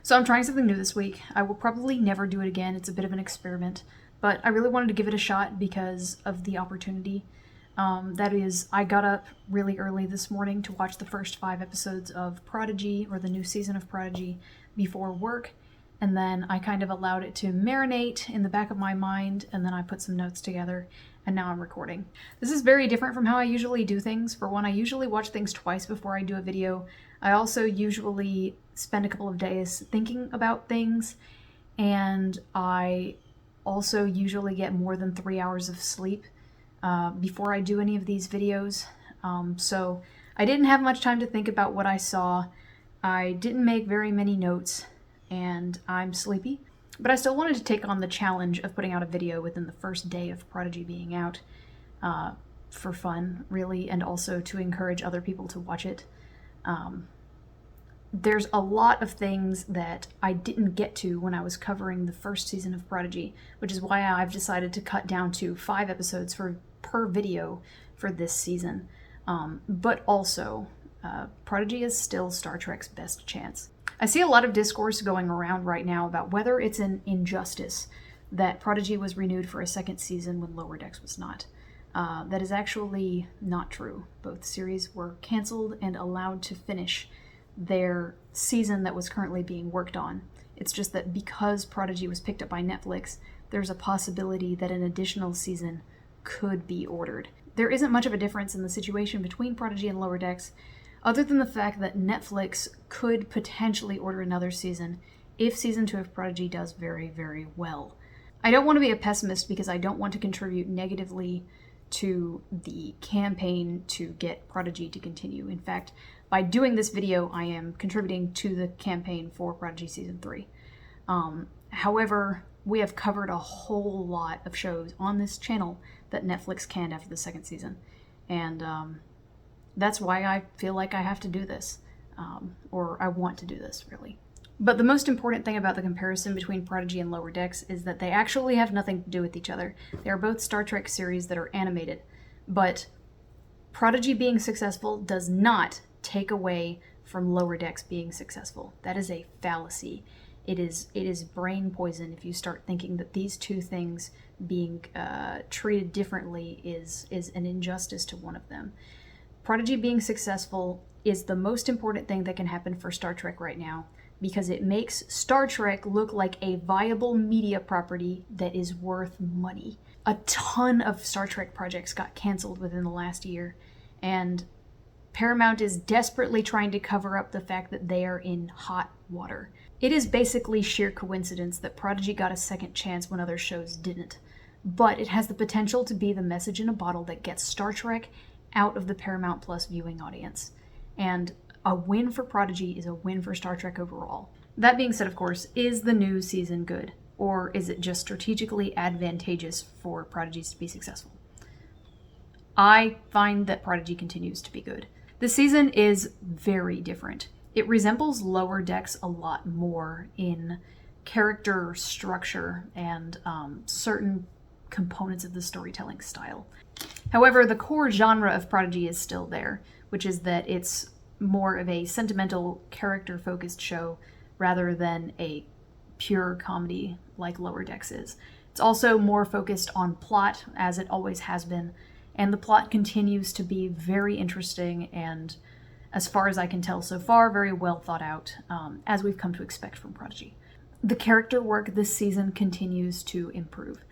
So I'm trying something new this week. I will probably never do it again. It's a bit of an experiment, but I really wanted to give it a shot because of the opportunity. That is, I got up really early this morning to watch the first 5 episodes of Prodigy, or the new season of Prodigy, before work, and then I kind of allowed it to marinate in the back of my mind, and then I put some notes together, and now I'm recording. This is very different from how I usually do things. For one, I usually watch things twice before I do a video. I also usually spend a couple of days thinking about things, and I also usually get more than 3 hours of sleep before I do any of these videos. So I didn't have much time to think about what I saw. I didn't make very many notes, and I'm sleepy. But I still wanted to take on the challenge of putting out a video within the first day of Prodigy being out, for fun, really, and also to encourage other people to watch it. There's a lot of things that I didn't get to when I was covering the first season of Prodigy, which is why I've decided to cut down to 5 episodes per video for this season. But also, Prodigy is still Star Trek's best chance. I see a lot of discourse going around right now about whether it's an injustice that Prodigy was renewed for a second season when Lower Decks was not. That is actually not true. Both series were canceled and allowed to finish their season that was currently being worked on. It's just that because Prodigy was picked up by Netflix, there's a possibility that an additional season could be ordered. There isn't much of a difference in the situation between Prodigy and Lower Decks, other than the fact that Netflix could potentially order another season if season 2 of Prodigy does very, very well. I don't want to be a pessimist because I don't want to contribute negatively to the campaign to get Prodigy to continue. In fact, by doing this video, I am contributing to the campaign for Prodigy Season 3. However, we have covered a whole lot of shows on this channel that Netflix canned after the second season. And that's why I feel like I have to do this. Or I want to do this, really. But the most important thing about the comparison between Prodigy and Lower Decks is that they actually have nothing to do with each other. They are both Star Trek series that are animated. But Prodigy being successful does not take away from Lower Decks being successful. That is a fallacy. It is brain poison if you start thinking that these two things being treated differently is an injustice to one of them. Prodigy being successful is the most important thing that can happen for Star Trek right now, because it makes Star Trek look like a viable media property that is worth money. A ton of Star Trek projects got canceled within the last year, and Paramount is desperately trying to cover up the fact that they are in hot water. It is basically sheer coincidence that Prodigy got a second chance when other shows didn't, but it has the potential to be the message in a bottle that gets Star Trek out of the Paramount Plus viewing audience. And a win for Prodigy is a win for Star Trek overall. That being said, of course, is the new season good? Or is it just strategically advantageous for Prodigy to be successful? I find that Prodigy continues to be good. The season is very different. It resembles Lower Decks a lot more in character structure and certain components of the storytelling style. However, the core genre of Prodigy is still there, which is that it's more of a sentimental, character-focused show rather than a pure comedy like Lower Decks is. It's also more focused on plot, as it always has been, and the plot continues to be very interesting and, as far as I can tell so far, very well thought out, as we've come to expect from Prodigy. The character work this season continues to improve.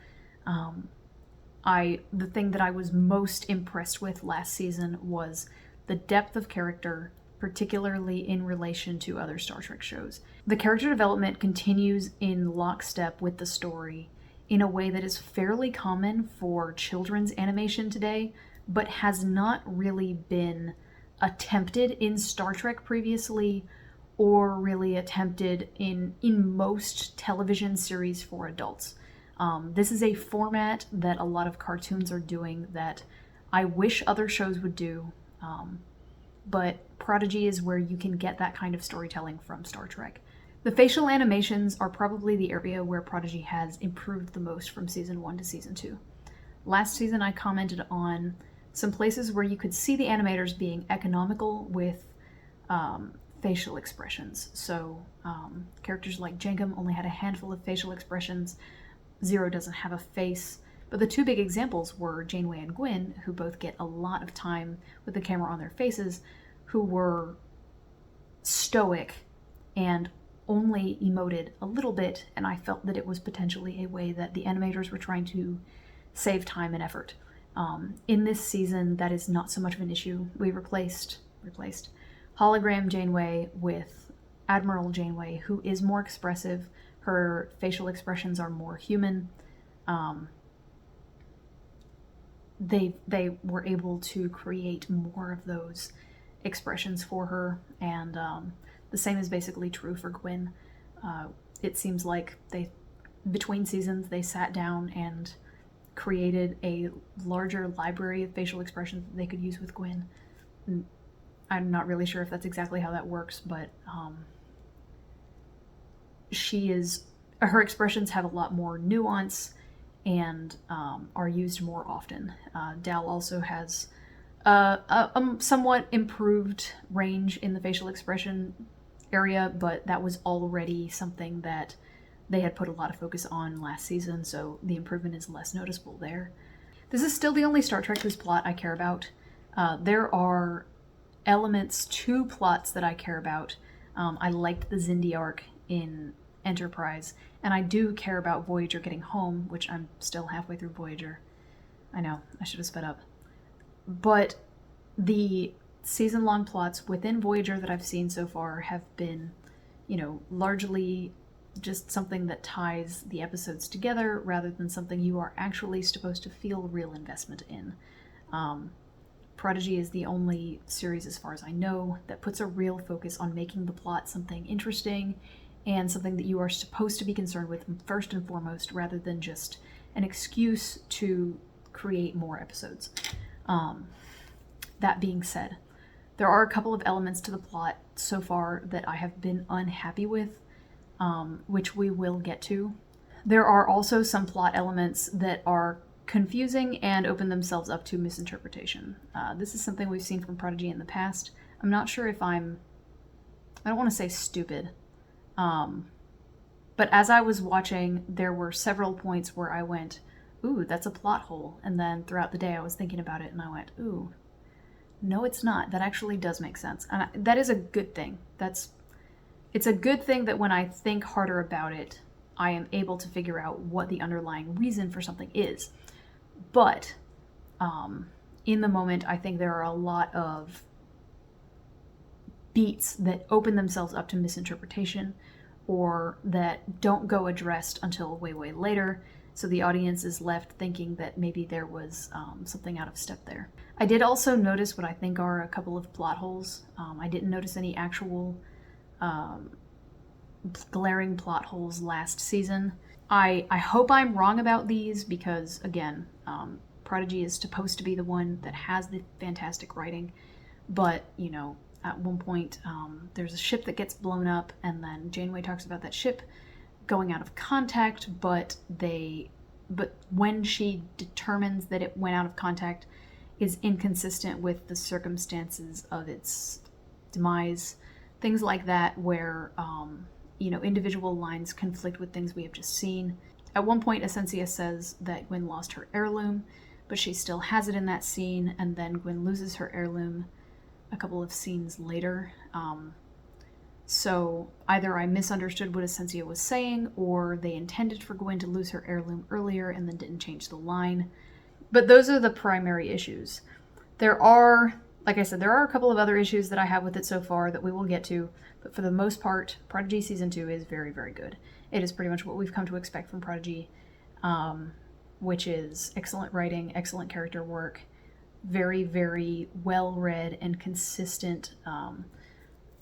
The thing that I was most impressed with last season was the depth of character, particularly in relation to other Star Trek shows. The character development continues in lockstep with the story in a way that is fairly common for children's animation today, but has not really been attempted in Star Trek previously, or really attempted in most television series for adults. This is a format that a lot of cartoons are doing that I wish other shows would do, but Prodigy is where you can get that kind of storytelling from Star Trek. The facial animations are probably the area where Prodigy has improved the most from Season 1 to Season 2. Last season I commented on some places where you could see the animators being economical with facial expressions. So characters like Jankum only had a handful of facial expressions. Zero doesn't have a face. But the two big examples were Janeway and Gwyn, who both get a lot of time with the camera on their faces, who were stoic and only emoted a little bit, and I felt that it was potentially a way that the animators were trying to save time and effort. In this season, that is not so much of an issue. We replaced hologram Janeway with Admiral Janeway, who is more expressive. Her facial expressions are more human. They were able to create more of those expressions for her, and the same is basically true for Gwyn. It seems like between seasons, they sat down and created a larger library of facial expressions that they could use with Gwyn. I'm not really sure if that's exactly how that works, but her expressions have a lot more nuance and are used more often. Dal also has a somewhat improved range in the facial expression area, but that was already something that they had put a lot of focus on last season, so the improvement is less noticeable there. This is still the only Star Trek whose plot I care about. There are elements to plots that I care about. I liked the Xindi arc in Enterprise, and I do care about Voyager getting home, which I'm still halfway through Voyager. I know, I should have sped up. But the season-long plots within Voyager that I've seen so far have been, largely just something that ties the episodes together rather than something you are actually supposed to feel real investment in. Prodigy is the only series, as far as I know, that puts a real focus on making the plot something interesting and something that you are supposed to be concerned with first and foremost, rather than just an excuse to create more episodes. That being said, there are a couple of elements to the plot so far that I have been unhappy with, which we will get to. There are also some plot elements that are confusing and open themselves up to misinterpretation. This is something we've seen from Prodigy in the past. I'm not sure if I don't want to say stupid, but as I was watching, there were several points where I went, ooh, that's a plot hole. And then throughout the day I was thinking about it and I went, ooh, no, it's not. That actually does make sense. And that is a good thing. It's a good thing that when I think harder about it, I am able to figure out what the underlying reason for something is. But in the moment, I think there are a lot of beats that open themselves up to misinterpretation or that don't go addressed until way, way later. So the audience is left thinking that maybe there was something out of step there. I did also notice what I think are a couple of plot holes. I didn't notice any actual glaring plot holes last season. I hope I'm wrong about these because, again, Prodigy is supposed to be the one that has the fantastic writing. But, at one point, there's a ship that gets blown up, and then Janeway talks about that ship going out of contact, but when she determines that it went out of contact is inconsistent with the circumstances of its demise. Things like that where, individual lines conflict with things we have just seen. At one point, Essentia says that Gwyn lost her heirloom, but she still has it in that scene, and then Gwyn loses her heirloom a couple of scenes later. So either I misunderstood what Essentia was saying, or they intended for Gwyn to lose her heirloom earlier and then didn't change the line. But those are the primary issues. There are, like I said, there are a couple of other issues that I have with it so far that we will get to, but for the most part, Prodigy Season 2 is very, very good. It is pretty much what we've come to expect from Prodigy, which is excellent writing, excellent character work, very, very well-read and consistent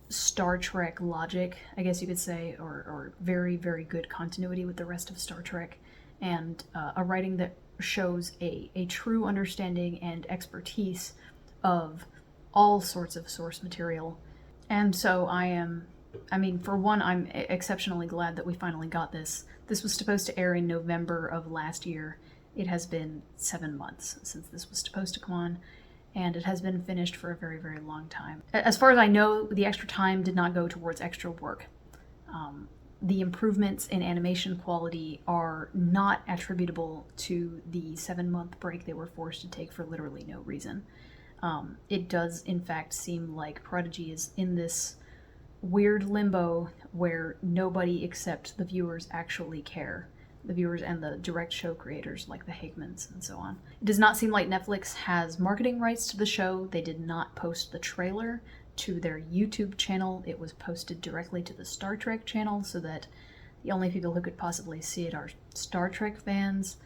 Star Trek logic, I guess you could say, or very, very good continuity with the rest of Star Trek, and a writing that shows a true understanding and expertise of all sorts of source material. And so for one, I'm exceptionally glad that we finally got this. This was supposed to air in November of last year. It has been 7 months since this was supposed to come on, and it has been finished for a very, very long time. As far as I know, the extra time did not go towards extra work. The improvements in animation quality are not attributable to the 7-month break they were forced to take for literally no reason. It does, in fact, seem like Prodigy is in this weird limbo where nobody except the viewers actually care. The viewers and the direct show creators like the Higmans and so on. It does not seem like Netflix has marketing rights to the show. They did not post the trailer to their YouTube channel. It was posted directly to the Star Trek channel so that the only people who could possibly see it are Star Trek fans,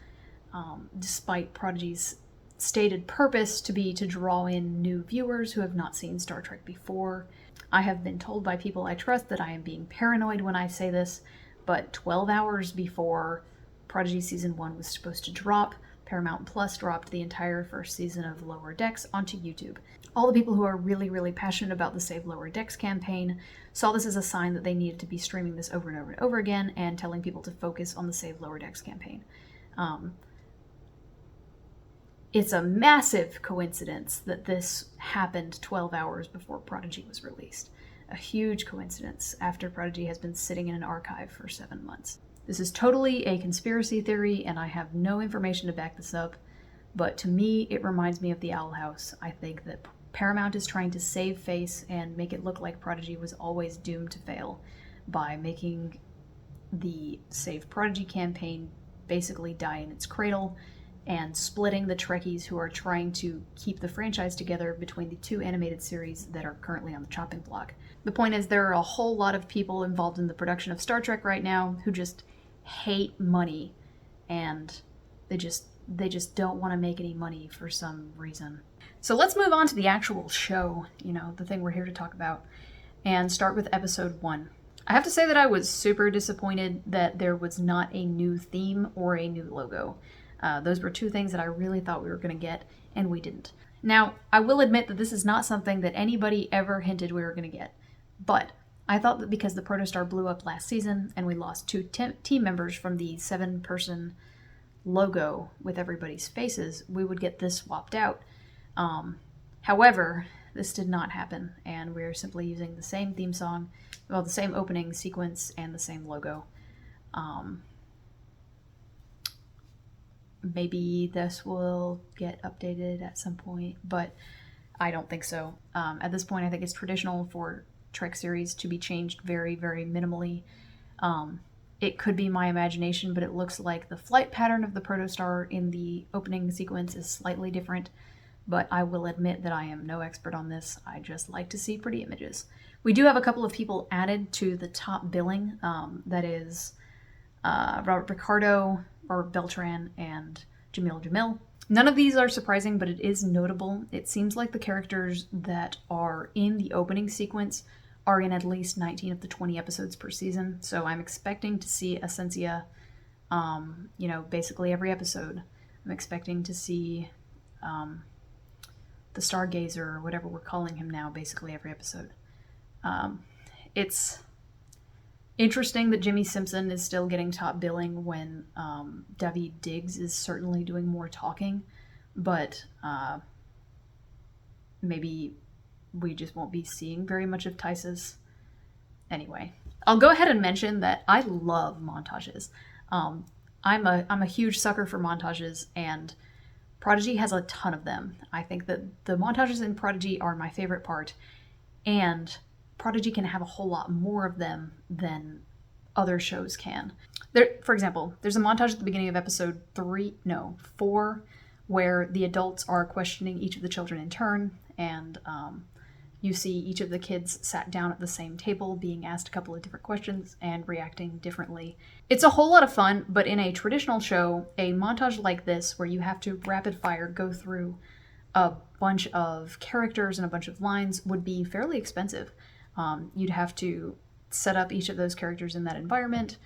despite Prodigy's stated purpose to be to draw in new viewers who have not seen Star Trek before. I have been told by people I trust that I am being paranoid when I say this, but 12 hours before Prodigy Season 1 was supposed to drop, Paramount Plus dropped the entire first season of Lower Decks onto YouTube. All the people who are really, really passionate about the Save Lower Decks campaign saw this as a sign that they needed to be streaming this over and over and over again and telling people to focus on the Save Lower Decks campaign. It's a massive coincidence that this happened 12 hours before Prodigy was released. A huge coincidence after Prodigy has been sitting in an archive for 7 months. This is totally a conspiracy theory, and I have no information to back this up, but to me, it reminds me of the Owl House. I think that Paramount is trying to save face and make it look like Prodigy was always doomed to fail by making the Save Prodigy campaign basically die in its cradle and splitting the Trekkies who are trying to keep the franchise together between the 2 animated series that are currently on the chopping block. The point is, there are a whole lot of people involved in the production of Star Trek right now who just hate money, and they just don't want to make any money for some reason. So let's move on to the actual show, the thing we're here to talk about, and start with episode 1. I have to say that I was super disappointed that there was not a new theme or a new logo. Those were 2 things that I really thought we were going to get, and we didn't. Now, I will admit that this is not something that anybody ever hinted we were going to get, but I thought that because the Protostar blew up last season and we lost 2 team members from the 7-person logo with everybody's faces, we would get this swapped out. However, this did not happen, and we're simply using the same theme song, well, the same opening sequence and the same logo. Maybe this will get updated at some point, but I don't think so. At this point, I think it's traditional for Trek series to be changed very, very minimally. It could be my imagination, but it looks like the flight pattern of the Protostar in the opening sequence is slightly different, but I will admit that I am no expert on this. I just like to see pretty images. We do have a couple of people added to the top billing. That is Robert Picardo, Robert Beltran, and Jamil Jamil. None of these are surprising, but it is notable. It seems like the characters that are in the opening sequence are in at least 19 of the 20 episodes per season, so I'm expecting to see Essentia, basically every episode. I'm expecting to see the Stargazer, or whatever we're calling him now, basically every episode. It's interesting that Jimmy Simpson is still getting top billing when Daveed Diggs is certainly doing more talking, but maybe we just won't be seeing very much of Tice's. Anyway, I'll go ahead and mention that I love montages. I'm a huge sucker for montages, and Prodigy has a ton of them. I think that the montages in Prodigy are my favorite part, and Prodigy can have a whole lot more of them than other shows can. For example, there's a montage at the beginning of episode 4, where the adults are questioning each of the children in turn, and you see each of the kids sat down at the same table being asked a couple of different questions and reacting differently. It's a whole lot of fun, but in a traditional show, a montage like this, where you have to rapid fire go through a bunch of characters and a bunch of lines, would be fairly expensive. You'd have to set up each of those characters in that environment,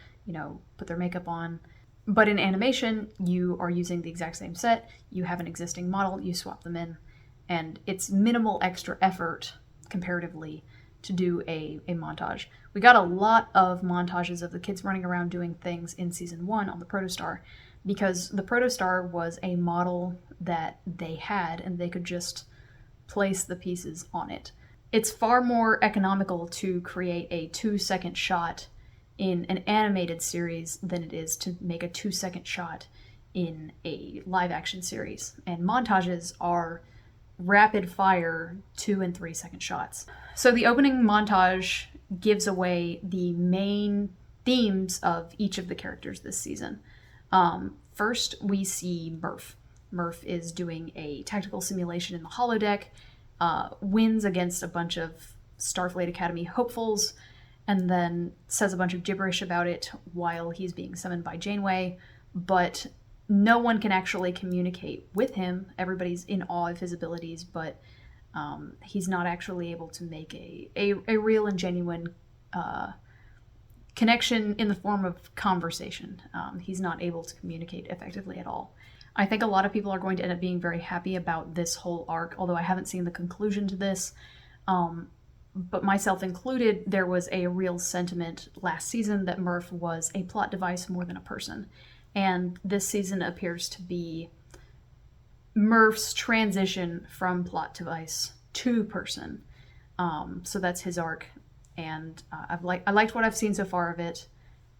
put their makeup on. But in animation, you are using the exact same set, you have an existing model, you swap them in, and it's minimal extra effort comparatively to do a montage. We got a lot of montages of the kids running around doing things in season 1 on the Protostar, because the Protostar was a model that they had, and they could just place the pieces on it. It's far more economical to create a 2-second shot in an animated series than it is to make a 2-second shot in a live action series. And montages are rapid fire 2 and 3 second shots. So the opening montage gives away the main themes of each of the characters this season. First, we see Murph. Murph is doing a tactical simulation in the holodeck, wins against a bunch of Starfleet Academy hopefuls, and then says a bunch of gibberish about it while he's being summoned by Janeway, but no one can actually communicate with him. Everybody's in awe of his abilities, but he's not actually able to make a real and genuine connection in the form of conversation. He's not able to communicate effectively at all. I think a lot of people are going to end up being very happy about this whole arc, although I haven't seen the conclusion to this. But myself included, there was a real sentiment last season that Murph was a plot device more than a person. And this season appears to be Murph's transition from plot device to person. So that's his arc. And I liked what I've seen so far of it,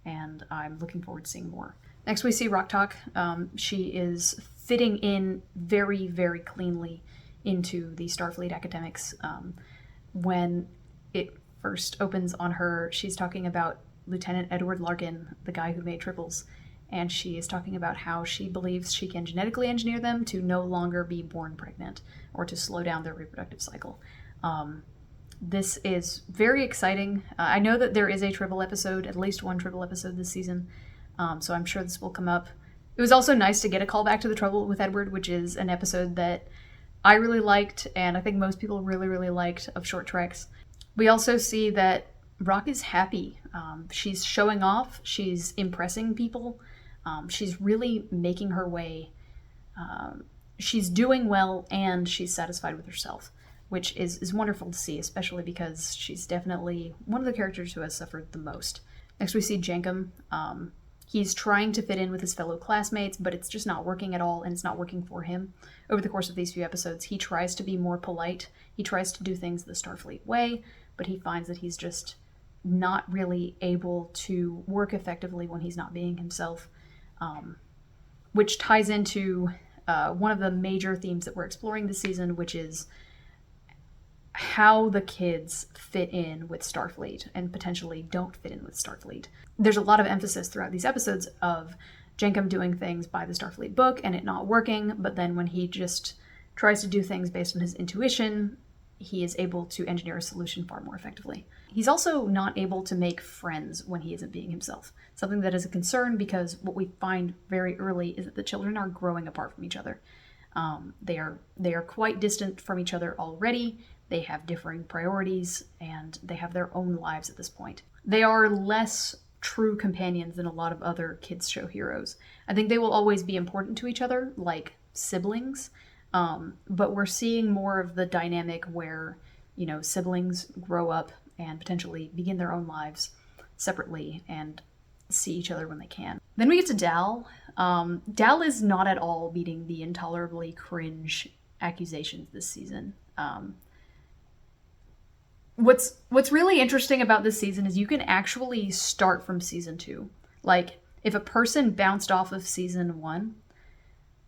and I'm looking forward to seeing more. Next we see Rock Talk. She is fitting in very, very cleanly into the Starfleet academics. When it first opens on her, she's talking about Lieutenant Edward Larkin, the guy who made triples, and she is talking about how she believes she can genetically engineer them to no longer be born pregnant or to slow down their reproductive cycle. This is very exciting. I know that there is a triple episode, at least one triple episode this season, so I'm sure this will come up. It was also nice to get a callback to The Trouble with Edward, which is an episode that I really liked, and I think most people really, really liked, of Short Treks. We also see that Rock is happy. She's showing off. She's impressing people. She's really making her way. She's doing well, and she's satisfied with herself, which is wonderful to see, especially because she's definitely one of the characters who has suffered the most. Next we see Jankum. He's trying to fit in with his fellow classmates, but it's just not working at all, and it's not working for him. Over the course of these few episodes, he tries to be more polite. He tries to do things the Starfleet way, but he finds that he's just not really able to work effectively when he's not being himself, which ties into one of the major themes that we're exploring this season, which is how the kids fit in with Starfleet and potentially don't fit in with Starfleet. There's a lot of emphasis throughout these episodes of Jankum doing things by the Starfleet book and it not working, but then when he just tries to do things based on his intuition, he is able to engineer a solution far more effectively. He's also not able to make friends when he isn't being himself, something that is a concern because what we find very early is that the children are growing apart from each other. They are quite distant from each other already. They have differing priorities, and they have their own lives at this point. They are less true companions than a lot of other kids' show heroes. I think they will always be important to each other, like siblings, but we're seeing more of the dynamic where, siblings grow up and potentially begin their own lives separately and see each other when they can. Then we get to Dal. Dal is not at all meeting the intolerably cringe accusations this season. What's really interesting about this season is you can actually start from season 2. Like, if a person bounced off of season 1,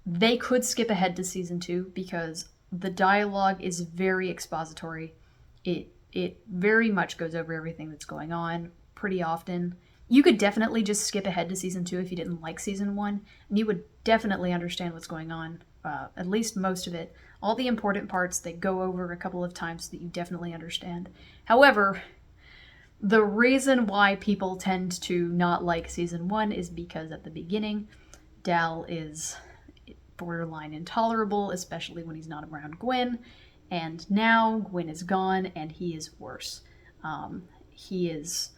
they could skip ahead to season 2 because the dialogue is very expository. It very much goes over everything that's going on pretty often. You could definitely just skip ahead to season 2 if you didn't like season 1, and you would definitely understand what's going on, at least most of it. All the important parts they go over a couple of times so that you definitely understand. However, the reason why people tend to not like season 1 is because at the beginning, Dal is borderline intolerable, especially when he's not around Gwen, and now Gwen is gone and he is worse. He is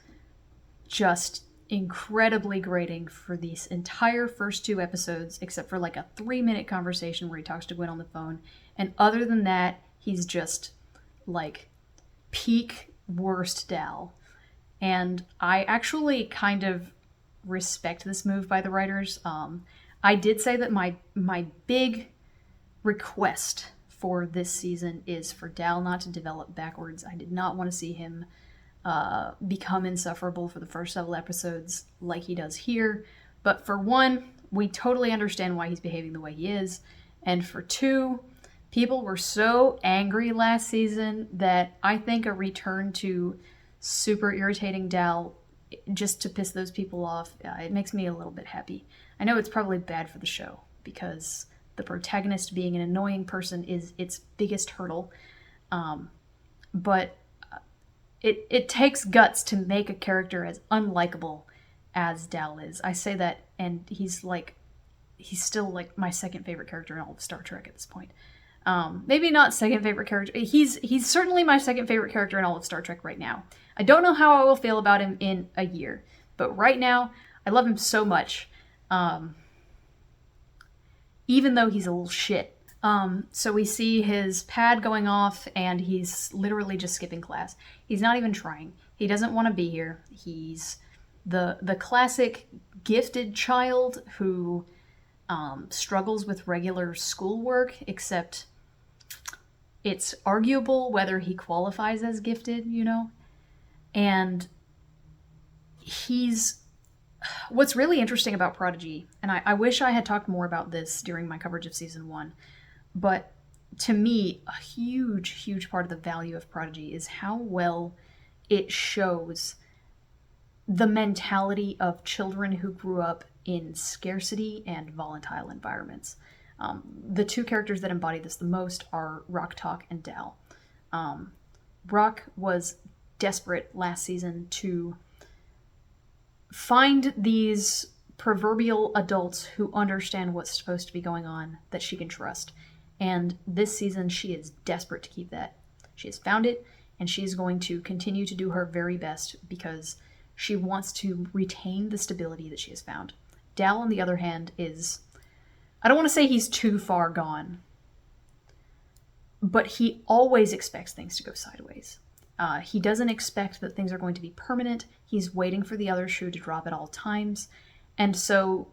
just incredibly grating for these entire first 2 episodes, except for like a 3-minute conversation where he talks to Gwen on the phone. And other than that, he's just like peak worst Dal. And I actually kind of respect this move by the writers. I did say that my big request for this season is for Dal not to develop backwards. I did not want to see him become insufferable for the first several episodes like he does here. But for one, we totally understand why he's behaving the way he is. And for two, people were so angry last season that I think a return to super irritating Dal just to piss those people off, it makes me a little bit happy. I know it's probably bad for the show because the protagonist being an annoying person is its biggest hurdle. But it takes guts to make a character as unlikable as Dal is. I say that, and he's still like my second favorite character in all of Star Trek at this point. Maybe not second favorite character. He's certainly my second favorite character in all of Star Trek right now. I don't know how I will feel about him in a year, but right now I love him so much. Even though he's a little shit. So we see his pad going off and he's literally just skipping class. He's not even trying. He doesn't want to be here. He's the classic gifted child who struggles with regular schoolwork, except it's arguable whether he qualifies as gifted, you know? And what's really interesting about Prodigy, and I wish I had talked more about this during my coverage of season 1, but to me, a huge, huge part of the value of Prodigy is how well it shows the mentality of children who grew up in scarcity and volatile environments. The two characters that embody this the most are Rok-Tahk and Dal. Rok was desperate last season to find these proverbial adults who understand what's supposed to be going on that she can trust. And this season, she is desperate to keep that. She has found it, and she is going to continue to do her very best because she wants to retain the stability that she has found. Dal, on the other hand, I don't want to say he's too far gone, but he always expects things to go sideways. He doesn't expect that things are going to be permanent. He's waiting for the other shoe to drop at all times. And so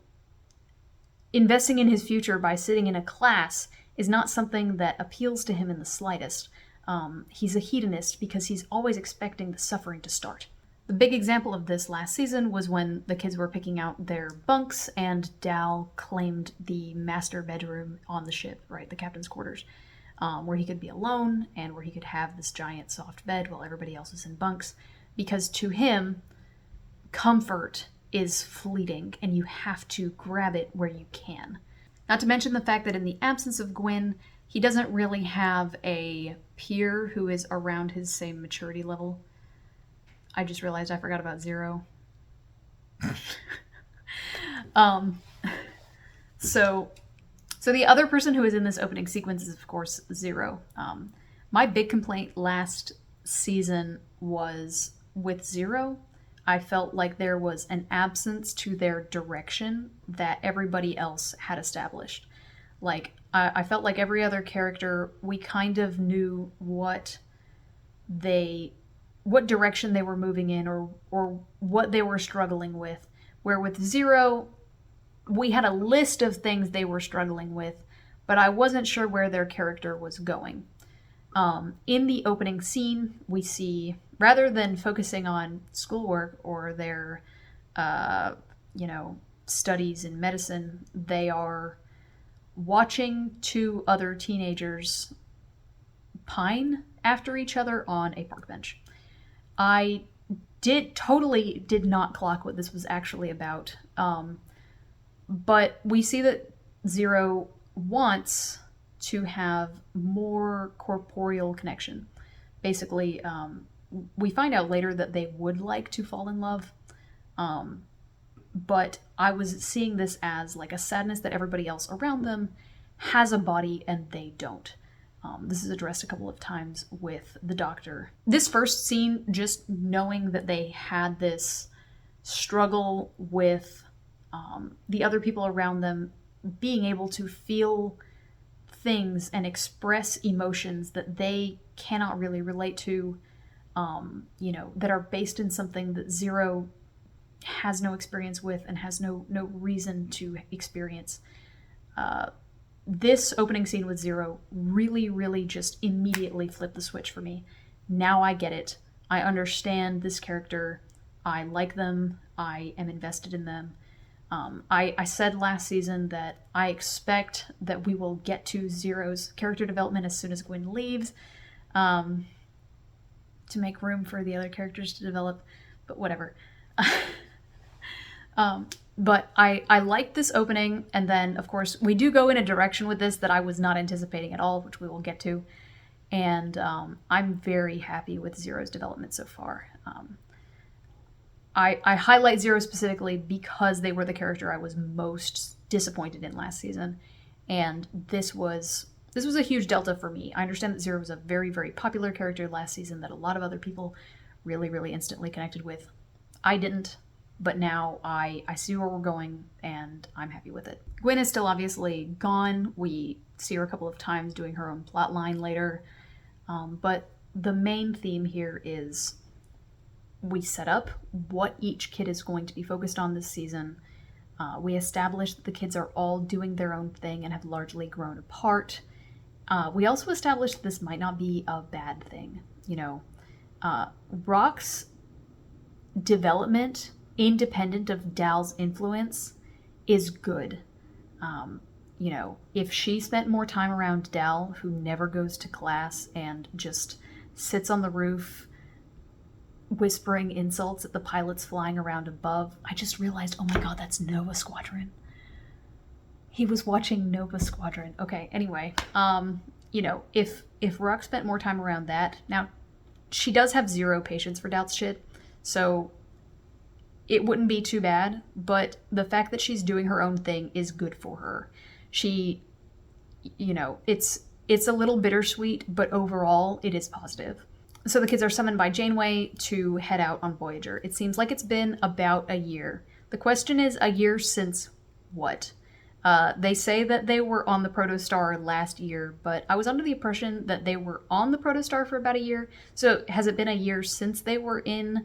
investing in his future by sitting in a class is not something that appeals to him in the slightest. He's a hedonist because he's always expecting the suffering to start. The big example of this last season was when the kids were picking out their bunks and Dal claimed the master bedroom on the ship, right, the captain's quarters, where he could be alone and where he could have this giant soft bed while everybody else is in bunks. Because to him, comfort is fleeting and you have to grab it where you can. Not to mention the fact that in the absence of Gwen, he doesn't really have a peer who is around his same maturity level. I just realized I forgot about Zero. So the other person who is in this opening sequence is, of course, Zero. My big complaint last season was with Zero. I felt like there was an absence to their direction that everybody else had established. Like, I felt like every other character, we kind of knew what direction they were moving in or what they were struggling with. Where with Zero, we had a list of things they were struggling with, but I wasn't sure where their character was going. In the opening scene, we see, rather than focusing on schoolwork or their, studies in medicine, they are watching two other teenagers pine after each other on a park bench. I totally did not clock what this was actually about. But we see that Zero wants to have more corporeal connection. Basically, we find out later that they would like to fall in love. But I was seeing this as like a sadness that everybody else around them has a body and they don't. This is addressed a couple of times with the doctor. This first scene, just knowing that they had this struggle with the other people around them being able to feel things and express emotions that they cannot really relate to, that are based in something that Zero has no experience with and has no reason to experience. this opening scene with Zero really, really just immediately flipped the switch for me. Now I get it. I understand this character. I like them. I am invested in them. I said last season that I expect that we will get to Zero's character development as soon as Gwen leaves, to make room for the other characters to develop, but whatever. But I like this opening, and then, of course, we do go in a direction with this that I was not anticipating at all, which we will get to, and I'm very happy with Zero's development so far. I highlight Zero specifically because they were the character I was most disappointed in last season, and this was a huge delta for me. I understand that Zero was a very, very popular character last season that a lot of other people really, really instantly connected with. I didn't, but now I see where we're going, and I'm happy with it. Gwen is still obviously gone. We see her a couple of times doing her own plot line later, but the main theme here is we set up what each kid is going to be focused on this season. We establish that the kids are all doing their own thing and have largely grown apart. We also established this might not be a bad thing. You know, Rock's development, independent of Dal's influence, is good. You know, if she spent more time around Dal, who never goes to class and just sits on the roof whispering insults at the pilots flying around above, I just realized, oh my god, that's Nova Squadron. He was watching Nova Squadron. Okay, anyway, you know, if Rock spent more time around that, now, she does have zero patience for Dal's shit, so it wouldn't be too bad, but the fact that she's doing her own thing is good for her. She, you know, it's a little bittersweet, but overall, it is positive. So the kids are summoned by Janeway to head out on Voyager. It seems like it's been about a year. The question is, a year since what? They say that they were on the Protostar last year, but I was under the impression that they were on the Protostar for about a year. So has it been a year since they were on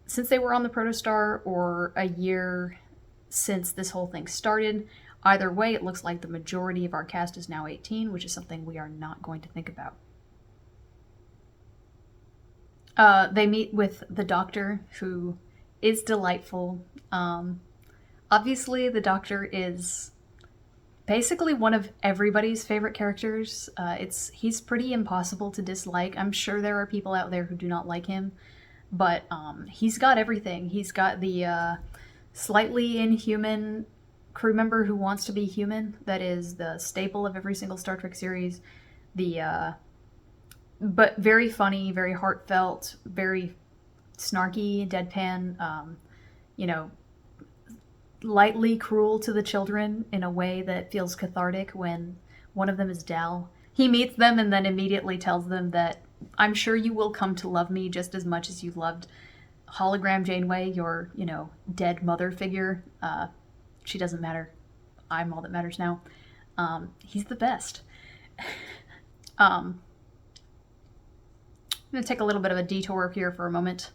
the Protostar, or a year since this whole thing started? Either way, it looks like the majority of our cast is now 18, which is something we are not going to think about. They meet with the Doctor, who is delightful. Obviously, the Doctor is basically one of everybody's favorite characters. He's pretty impossible to dislike. I'm sure there are people out there who do not like him, but he's got everything. He's got the slightly inhuman crew member who wants to be human. That is the staple of every single Star Trek series. But very funny, very heartfelt, very snarky, deadpan, you know, lightly cruel to the children in a way that feels cathartic when one of them is Dal. He meets them and then immediately tells them that, I'm sure you will come to love me just as much as you loved hologram Janeway, your, you know, dead mother figure. She doesn't matter. I'm all that matters now. He's the best. I'm going to take a little bit of a detour here for a moment.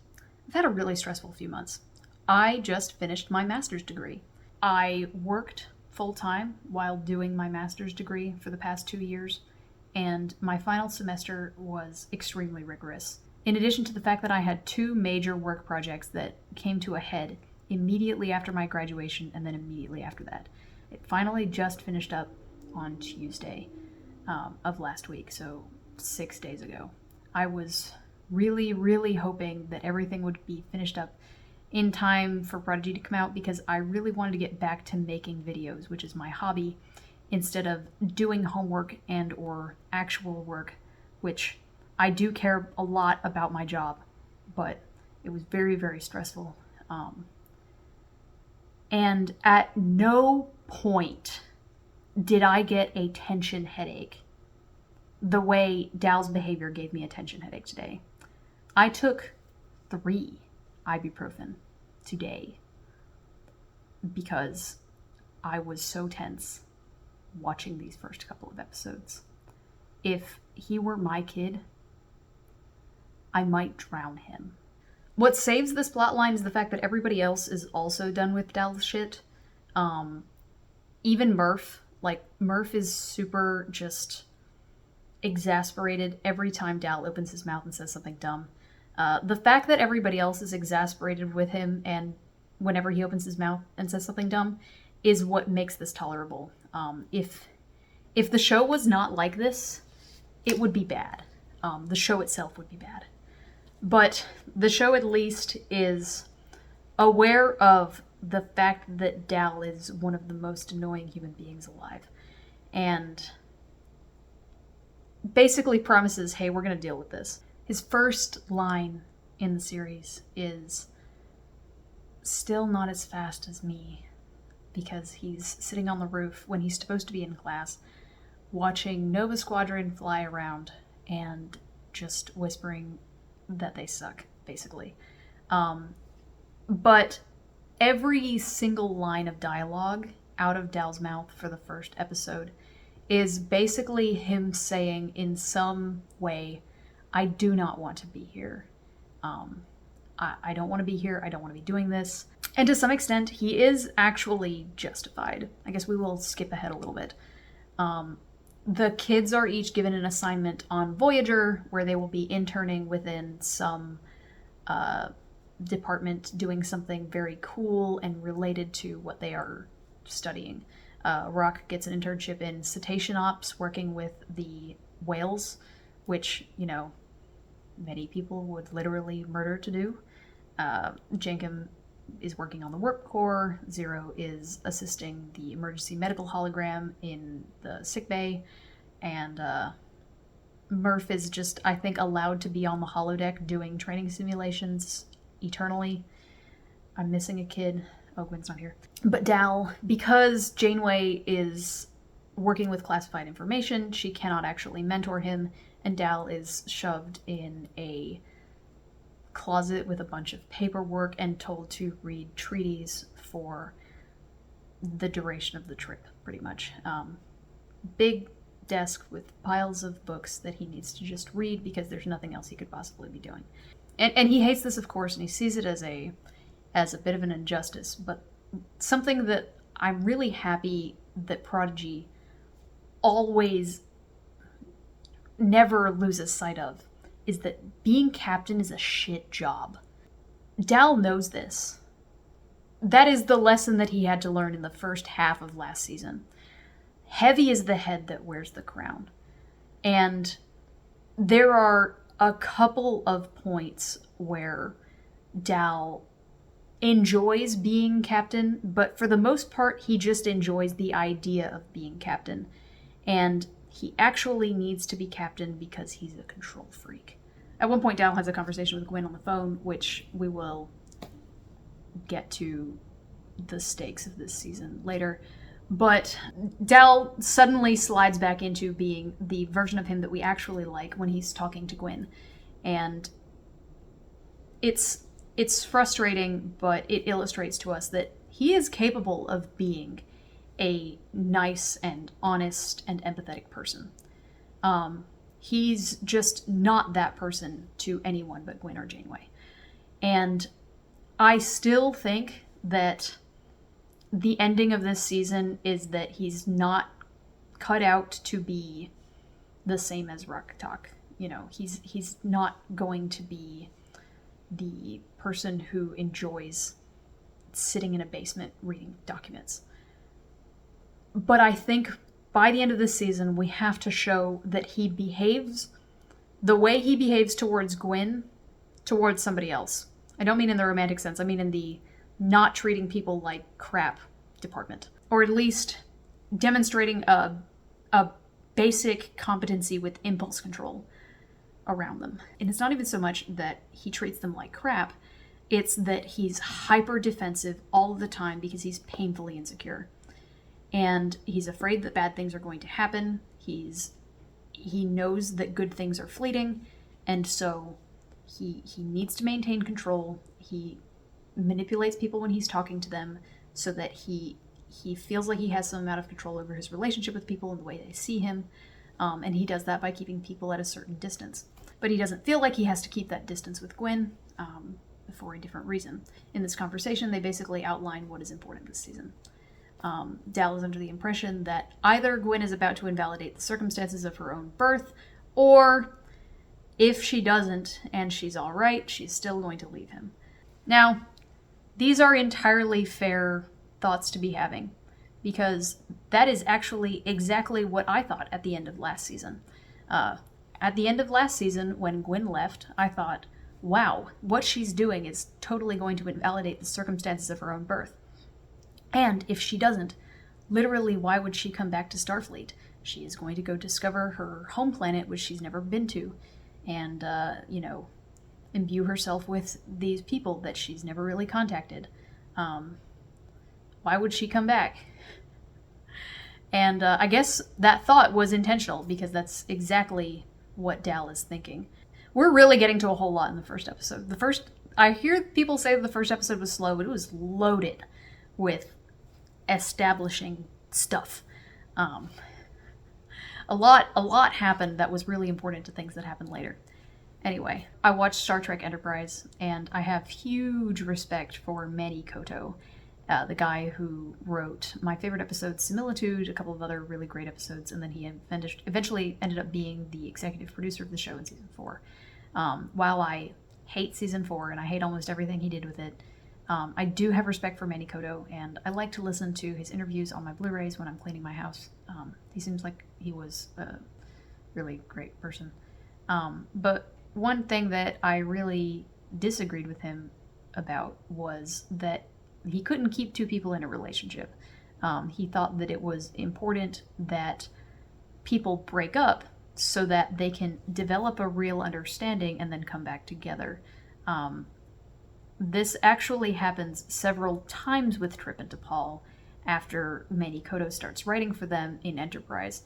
I've had a really stressful few months. I just finished my master's degree. I worked full-time while doing my master's degree for the past 2 years, and my final semester was extremely rigorous. In addition to the fact that I had 2 major work projects that came to a head immediately after my graduation and then immediately after that. It finally just finished up on Tuesday of last week, so 6 days ago. I was really, really hoping that everything would be finished up in time for Prodigy to come out, because I really wanted to get back to making videos, which is my hobby, instead of doing homework and or actual work, which I do care a lot about my job, but it was very, very stressful. And at no point did I get a tension headache the way Dal's behavior gave me a tension headache today. I took 3 ibuprofen today because I was so tense watching these first couple of episodes. If he were my kid, I might drown him. What saves this plotline is the fact that everybody else is also done with Dal's shit. Even Murph, Like, Murph is super just exasperated every time Dal opens his mouth and says something dumb. The fact that everybody else is exasperated with him and whenever he opens his mouth and says something dumb is what makes this tolerable. If the show was not like this, it would be bad. The show itself would be bad. But the show at least is aware of the fact that Dal is one of the most annoying human beings alive. And basically promises, hey, we're going to deal with this. His first line in the series is, still not as fast as me, because he's sitting on the roof when he's supposed to be in class, watching Nova Squadron fly around and just whispering that they suck, basically. But every single line of dialogue out of Dal's mouth for the first episode is basically him saying in some way, I do not want to be here. I don't want to be here. I don't want to be doing this. And to some extent, he is actually justified. I guess we will skip ahead a little bit. The kids are each given an assignment on Voyager where they will be interning within some department doing something very cool and related to what they are studying. Rock gets an internship in cetacean ops, working with the whales, which, you know, many people would literally murder to do. Jankum is working on the warp core. Zero is assisting the emergency medical hologram in the sickbay. And Murph is just, I think, allowed to be on the holodeck doing training simulations eternally. I'm missing a kid. Oh, Gwen's not here. But Dal, because Janeway is working with classified information, she cannot actually mentor him, and Dal is shoved in a closet with a bunch of paperwork and told to read treaties for the duration of the trip, pretty much. Big desk with piles of books that he needs to just read because there's nothing else he could possibly be doing. And he hates this, of course, and he sees it as a bit of an injustice, but something that I'm really happy that Prodigy always never loses sight of is that being captain is a shit job. Dal knows this. That is the lesson that he had to learn in the first half of last season. Heavy is the head that wears the crown. And there are a couple of points where Dal enjoys being captain, but for the most part, he just enjoys the idea of being captain. And he actually needs to be captain because he's a control freak. At one point, Dal has a conversation with Gwen on the phone, which we will get to the stakes of this season later. But Dal suddenly slides back into being the version of him that we actually like when he's talking to Gwen. And it's frustrating, but it illustrates to us that he is capable of being a nice and honest and empathetic person. He's just not that person to anyone but Gwen or Janeway. And I still think that the ending of this season is that he's not cut out to be the same as Rakatak. You know, he's not going to be the person who enjoys sitting in a basement reading documents. But I think by the end of this season, we have to show that he behaves the way he behaves towards Gwen, towards somebody else. I don't mean in the romantic sense. I mean in the not treating people like crap department. Or at least demonstrating a basic competency with impulse control around them. And it's not even so much that he treats them like crap. It's that he's hyper defensive all of the time because he's painfully insecure. And he's afraid that bad things are going to happen. He knows that good things are fleeting, and so he needs to maintain control. He manipulates people when he's talking to them so that he feels like he has some amount of control over his relationship with people and the way they see him. And he does that by keeping people at a certain distance. But he doesn't feel like he has to keep that distance with Gwen for a different reason. In this conversation, they basically outline what is important this season. Dal is under the impression that either Gwen is about to invalidate the circumstances of her own birth, or if she doesn't and she's all right, she's still going to leave him. Now, these are entirely fair thoughts to be having, because that is actually exactly what I thought at the end of last season. At the end of last season, when Gwen left, I thought, wow, what she's doing is totally going to invalidate the circumstances of her own birth. And if she doesn't, literally, why would she come back to Starfleet? She is going to go discover her home planet, which she's never been to, and, imbue herself with these people that she's never really contacted. Why would she come back? And I guess that thought was intentional, because that's exactly what Dal is thinking. We're really getting to a whole lot in the first episode. I hear people say that the first episode was slow, but it was loaded with establishing stuff. A lot happened that was really important to things that happened later. Anyway, I watched Star Trek Enterprise, and I have huge respect for Manny Coto, the guy who wrote my favorite episode, Similitude, a couple of other really great episodes, and then he eventually ended up being the executive producer of the show in season 4. While I hate season 4, and I hate almost everything he did with it, I do have respect for Manny Coto, and I like to listen to his interviews on my Blu-rays when I'm cleaning my house. He seems like he was a really great person. But one thing that I really disagreed with him about was that he couldn't keep two people in a relationship. He thought that it was important that people break up so that they can develop a real understanding and then come back together. This actually happens several times with Trip and T'Pol after Manny Coto starts writing for them in Enterprise.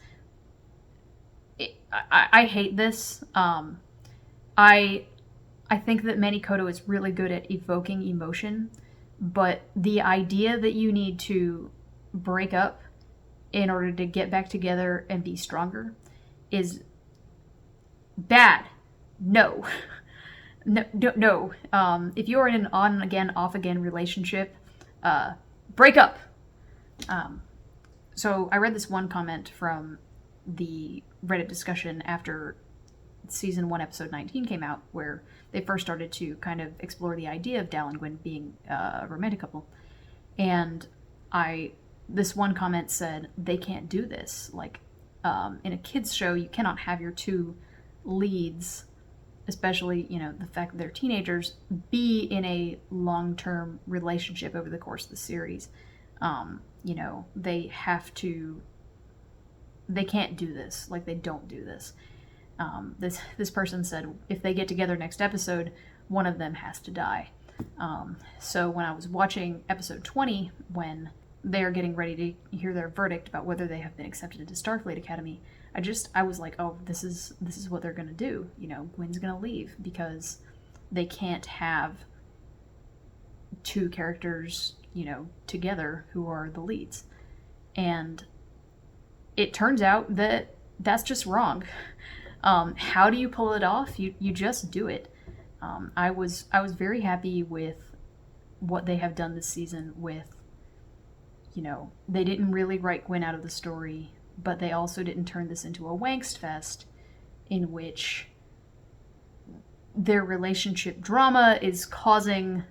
I hate this. I think that Manny Coto is really good at evoking emotion, but the idea that you need to break up in order to get back together and be stronger is bad. No. No. If you are in an on-again, off-again relationship, break up. So I read this one comment from the Reddit discussion after season 1, episode 19 came out, where they first started to kind of explore the idea of Dal and Gwen being a romantic couple. And this one comment said, they can't do this. Like, in a kid's show, you cannot have your two leads, especially, the fact that they're teenagers, be in a long-term relationship over the course of the series. They can't do this. Like, they don't do this. This person said if they get together next episode, one of them has to die. So when I was watching episode 20, when they are getting ready to hear their verdict about whether they have been accepted into Starfleet Academy, I was like, oh, this is what they're gonna do. Gwen's gonna leave because they can't have two characters, together who are the leads. And it turns out that that's just wrong. How do you pull it off? You just do it. I was very happy with what they have done this season with, they didn't really write Gwen out of the story, but they also didn't turn this into a wankst fest in which their relationship drama is causing...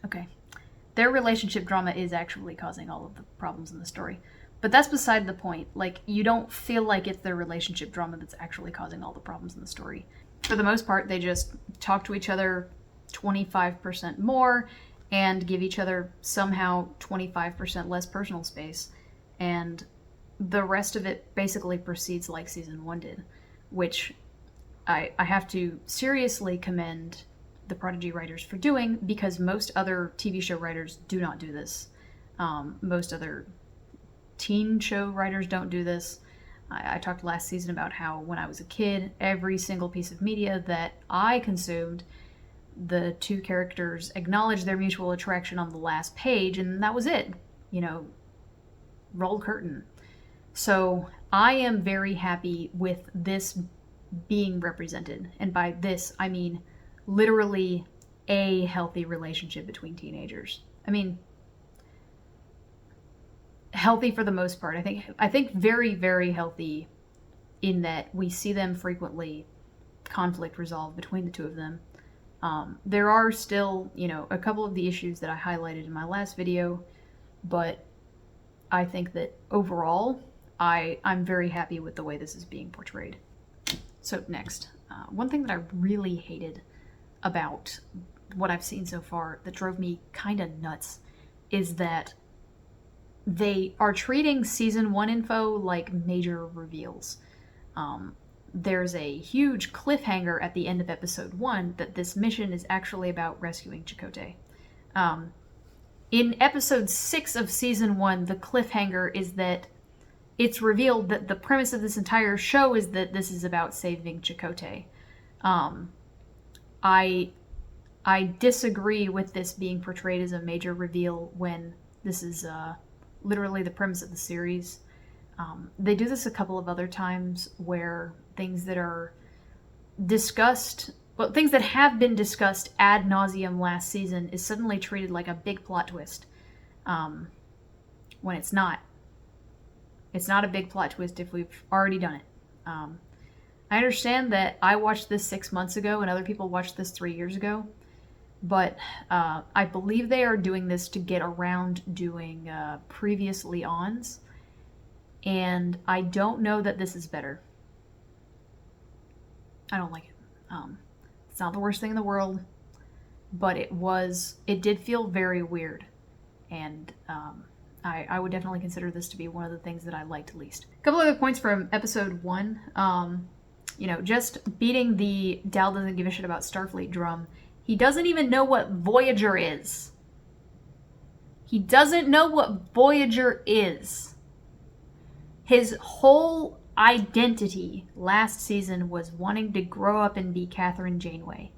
Okay. Their relationship drama is actually causing all of the problems in the story. But that's beside the point. Like, you don't feel like it's their relationship drama that's actually causing all the problems in the story. For the most part, they just talk to each other 25% more and give each other somehow 25% less personal space. And the rest of it basically proceeds like season 1 did, which I have to seriously commend the Prodigy writers for doing, because most other TV show writers do not do this. Most other teen show writers don't do this. I talked last season about how when I was a kid, every single piece of media that I consumed, the two characters acknowledged their mutual attraction on the last page, and that was it. Roll curtain. So I am very happy with this being represented. And by this, I mean literally a healthy relationship between teenagers. I mean, healthy for the most part. I think very, very healthy in that we see them frequently conflict resolve between the two of them. There are still, a couple of the issues that I highlighted in my last video, but I think that overall, I'm very happy with the way this is being portrayed. So next, one thing that I really hated about what I've seen so far that drove me kind of nuts is that they are treating season 1 info like major reveals. There's a huge cliffhanger at the end of episode 1 that this mission is actually about rescuing Chakotay. In episode 6 of season 1, the cliffhanger is that it's revealed that the premise of this entire show is that this is about saving Chakotay. I disagree with this being portrayed as a major reveal when this is literally the premise of the series. They do this a couple of other times where things that are discussed, well, things that have been discussed ad nauseum last season is suddenly treated like a big plot twist, when it's not. It's not a big plot twist if we've already done it. I understand that I watched this 6 months ago and other people watched this 3 years ago, but I believe they are doing this to get around doing previously ons, and I don't know that this is better. I don't like it. It's not the worst thing in the world, but it did feel very weird, and I would definitely consider this to be one of the things that I liked least. A couple other points from episode 1. Just beating the Dal doesn't give a shit about Starfleet drum. He doesn't even know what Voyager is. He doesn't know what Voyager is. His whole identity last season was wanting to grow up and be Catherine Janeway.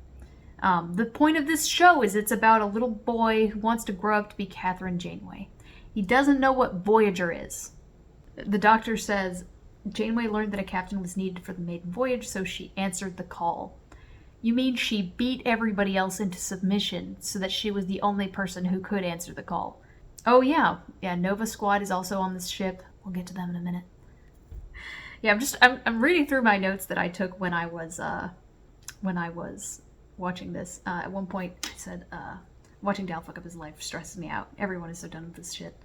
The point of this show is it's about a little boy who wants to grow up to be Catherine Janeway. He doesn't know what Voyager is. The doctor says, Janeway learned that a captain was needed for the maiden voyage, so she answered the call. You mean she beat everybody else into submission so that she was the only person who could answer the call? Oh yeah, Nova Squad is also on this ship. We'll get to them in a minute. Yeah, I'm reading through my notes that I took when I was watching this. At one point I said, watching Dal fuck up his life stresses me out. Everyone is so done with this shit.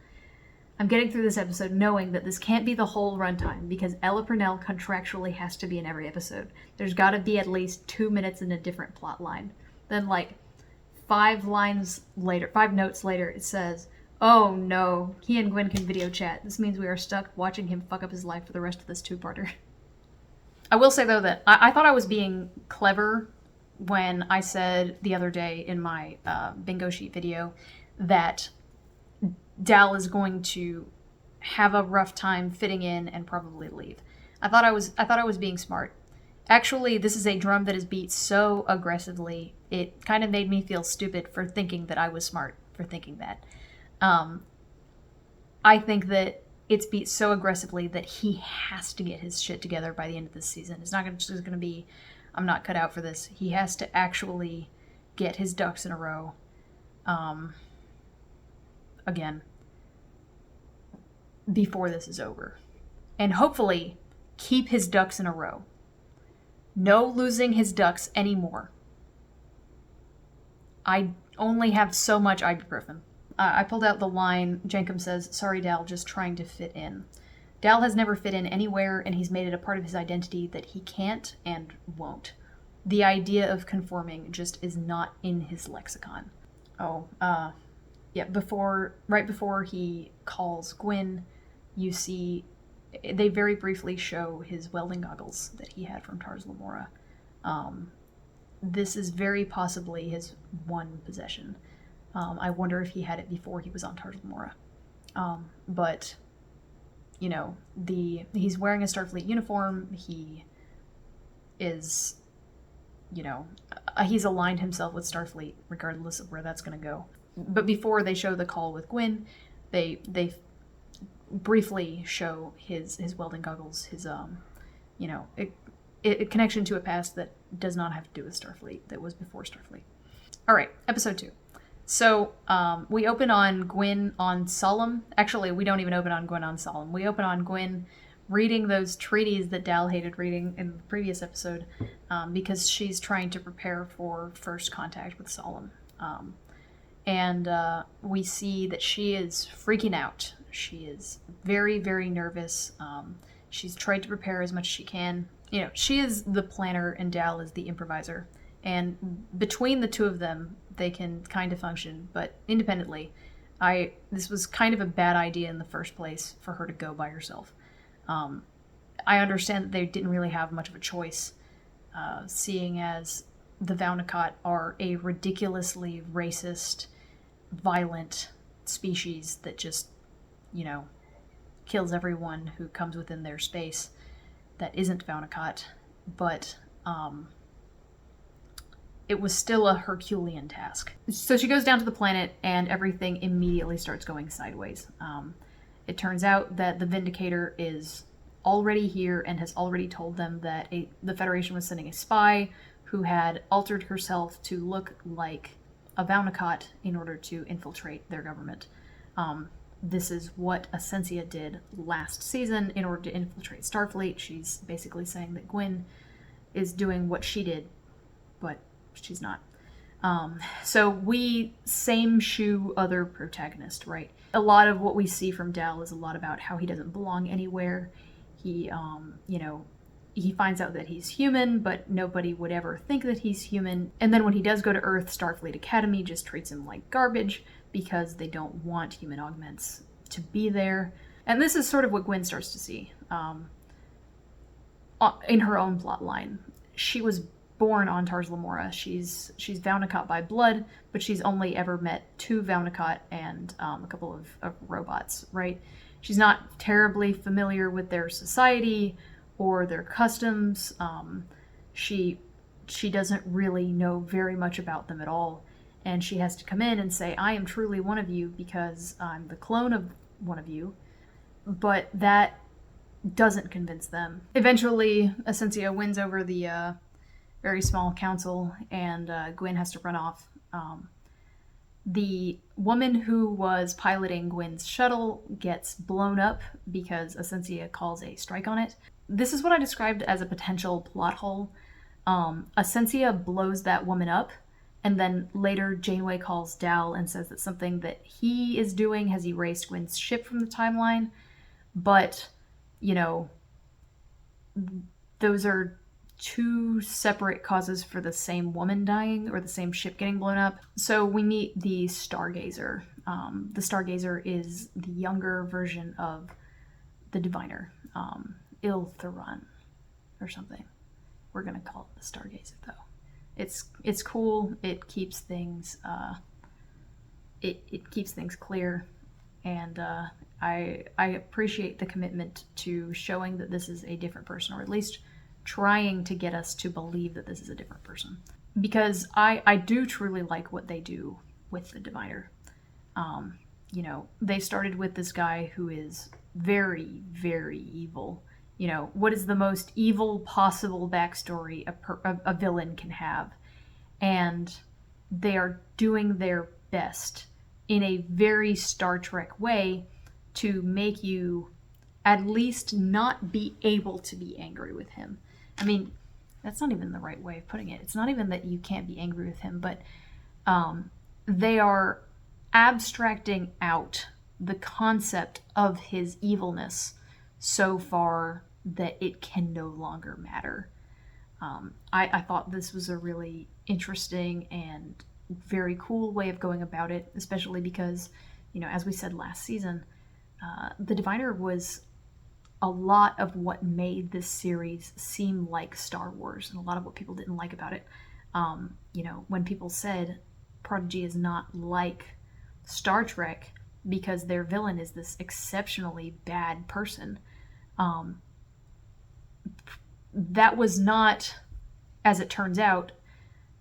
I'm getting through this episode knowing that this can't be the whole runtime because Ella Purnell contractually has to be in every episode. There's got to be at least 2 minutes in a different plot line. Then, 5 notes later, it says, oh no, he and Gwen can video chat. This means we are stuck watching him fuck up his life for the rest of this 2-parter. I will say, though, that I thought I was being clever when I said the other day in my bingo sheet video that Dal is going to have a rough time fitting in and probably leave. I thought I was being smart. Actually, this is a drum that is beat so aggressively, it kind of made me feel stupid for thinking that I was smart for thinking that. I think that it's beat so aggressively that he has to get his shit together by the end of this season. It's not just going to be, I'm not cut out for this. He has to actually get his ducks in a row. Again, before this is over. And hopefully keep his ducks in a row. No losing his ducks anymore. I only have so much ibuprofen. I pulled out the line, Jenkum says, sorry Dal, just trying to fit in. Dal has never fit in anywhere, and he's made it a part of his identity that he can't and won't. The idea of conforming just is not in his lexicon. Yeah, right before he calls Gwen, you see, they very briefly show his welding goggles that he had from Tars Lamora. This is very possibly his one possession. I wonder if he had it before he was on Tars Lamora. But, he's wearing a Starfleet uniform. He is, he's aligned himself with Starfleet, regardless of where that's going to go. But before they show the call with Gwen, they briefly show his welding goggles, his a connection to a past that does not have to do with Starfleet, that was before Starfleet. All right, episode 2. So we open on Gwyn on Solemn. Actually, we don't even open on Gwyn on Solemn. We open on Gwyn reading those treaties that Dal hated reading in the previous episode, because she's trying to prepare for first contact with Solemn. And we see that she is freaking out. She is very, very nervous. She's tried to prepare as much as she can. You know, she is the planner and Dal is the improviser. And between the two of them, they can kind of function, but independently, this was kind of a bad idea in the first place for her to go by herself. I understand that they didn't really have much of a choice, seeing as the Vaunakot are a ridiculously racist, violent species that just, you know, kills everyone who comes within their space that isn't Vaunakot, but it was still a Herculean task. So she goes down to the planet and everything immediately starts going sideways. It turns out that the Vindicator is already here and has already told them that the Federation was sending a spy who had altered herself to look like a Vaunakot in order to infiltrate their government. This is what Essentia did last season in order to infiltrate Starfleet. She's basically saying that Gwyn is doing what she did, but she's not. So we same shoe other protagonist, right? A lot of what we see from Dal is a lot about how he doesn't belong anywhere. He, he finds out that he's human, but nobody would ever think that he's human. And then when he does go to Earth, Starfleet Academy just treats him like garbage because they don't want human augments to be there. And this is sort of what Gwyn starts to see in her own plot line. She was born on Tars Lamora. She's Vaunakot by blood, but she's only ever met 2 Vaunakot and a couple of robots, right? She's not terribly familiar with their society or their customs. She doesn't really know very much about them at all. And she has to come in and say, I am truly one of you because I'm the clone of one of you. But that doesn't convince them. Eventually, Essentia wins over the very small council, and Gwyn has to run off. The woman who was piloting Gwyn's shuttle gets blown up because Essentia calls a strike on it. This is what I described as a potential plot hole. Essentia blows that woman up, and then later Janeway calls Dal and says that something that he is doing has erased Gwyn's ship from the timeline. But, you know, those are 2 separate causes for the same woman dying or the same ship getting blown up. So we meet the Stargazer. The Stargazer is the younger version of the Diviner, Iltheron or something. We're gonna call it the Stargazer though. It's cool. It keeps things it keeps things clear, and I appreciate the commitment to showing that this is a different person, or at least trying to get us to believe that this is a different person. Because I do truly like what they do with the Diviner. You know, they started with this guy who is very, very evil. You know, what is the most evil possible backstory a villain can have? And they are doing their best in a very Star Trek way to make you at least not be able to be angry with him. I mean, that's not even the right way of putting it. It's not even that you can't be angry with him, but they are abstracting out the concept of his evilness so far that it can no longer matter. I thought this was a really interesting and very cool way of going about it, especially because, you know, as we said last season, the Diviner was a lot of what made this series seem like Star Wars, and a lot of what people didn't like about it. You know, when people said Prodigy is not like Star Trek because their villain is this exceptionally bad person, that was not, as it turns out,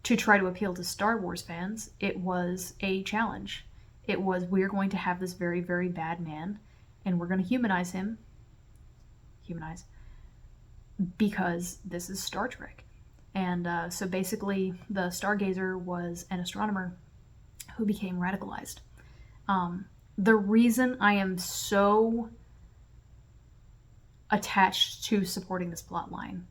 to try to appeal to Star Wars fans. It was a challenge. It was, we're going to have this very, very bad man, and we're going to humanize him. Because this is Star Trek. And so basically, the Stargazer was an astronomer who became radicalized. The reason I am so attached to supporting this plot line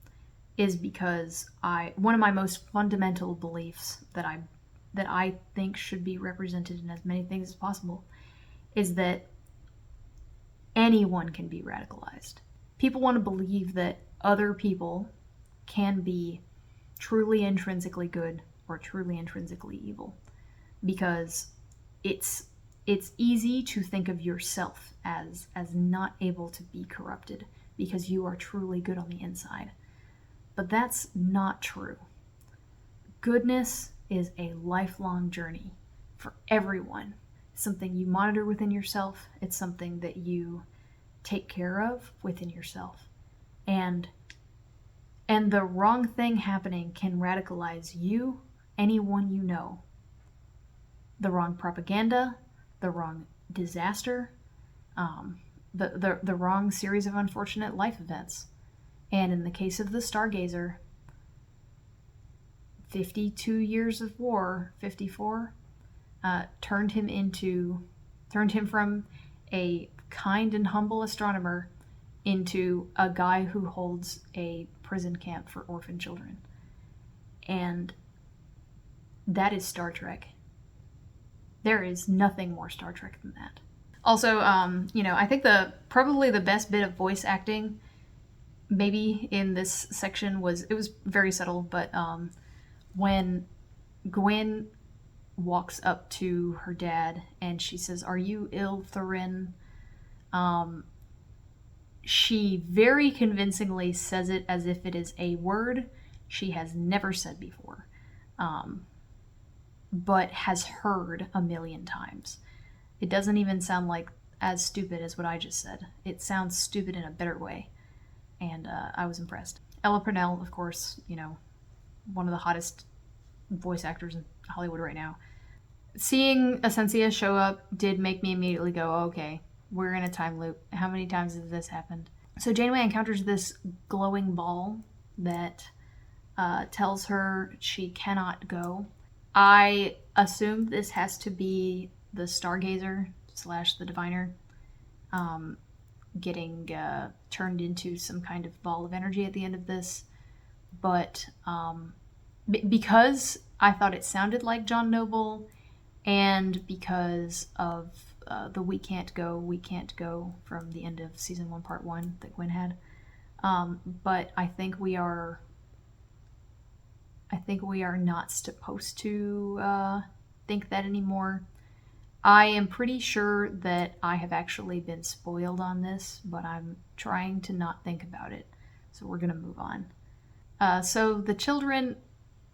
is because one of my most fundamental beliefs that I think should be represented in as many things as possible is that anyone can be radicalized. People want to believe that other people can be truly intrinsically good or truly intrinsically evil, because it's easy to think of yourself as not able to be corrupted because you are truly good on the inside. But that's not true. Goodness is a lifelong journey for everyone. It's something you monitor within yourself. It's something that you take care of within yourself. And the wrong thing happening can radicalize you, anyone you know. The wrong propaganda, the wrong disaster, the wrong series of unfortunate life events. And in the case of the Stargazer, 52 years of war, 54, turned him from a kind and humble astronomer into a guy who holds a prison camp for orphan children. And that is Star Trek. There is nothing more Star Trek than that. Also, I think probably the best bit of voice acting maybe in this section was very subtle, but when Gwen walks up to her dad and she says, "Are you ill, Thorin?" She very convincingly says it as if it is a word she has never said before, but has heard a million times. It doesn't even sound like as stupid as what I just said. It sounds stupid in a better way, and I was impressed. Ella Purnell, of course, one of the hottest voice actors in Hollywood right now. Seeing Asensia show up did make me immediately go, oh, okay, we're in a time loop. How many times has this happened? So Janeway encounters this glowing ball that tells her she cannot go. I assumed this has to be the Stargazer / the Diviner getting turned into some kind of ball of energy at the end of this. But because I thought it sounded like John Noble, and because of the we can't go from the end of season 1 part 1 that Gwen had, but I think we are not supposed to think that anymore. I am pretty sure that I have actually been spoiled on this, but I'm trying to not think about it, so we're gonna move on. So the children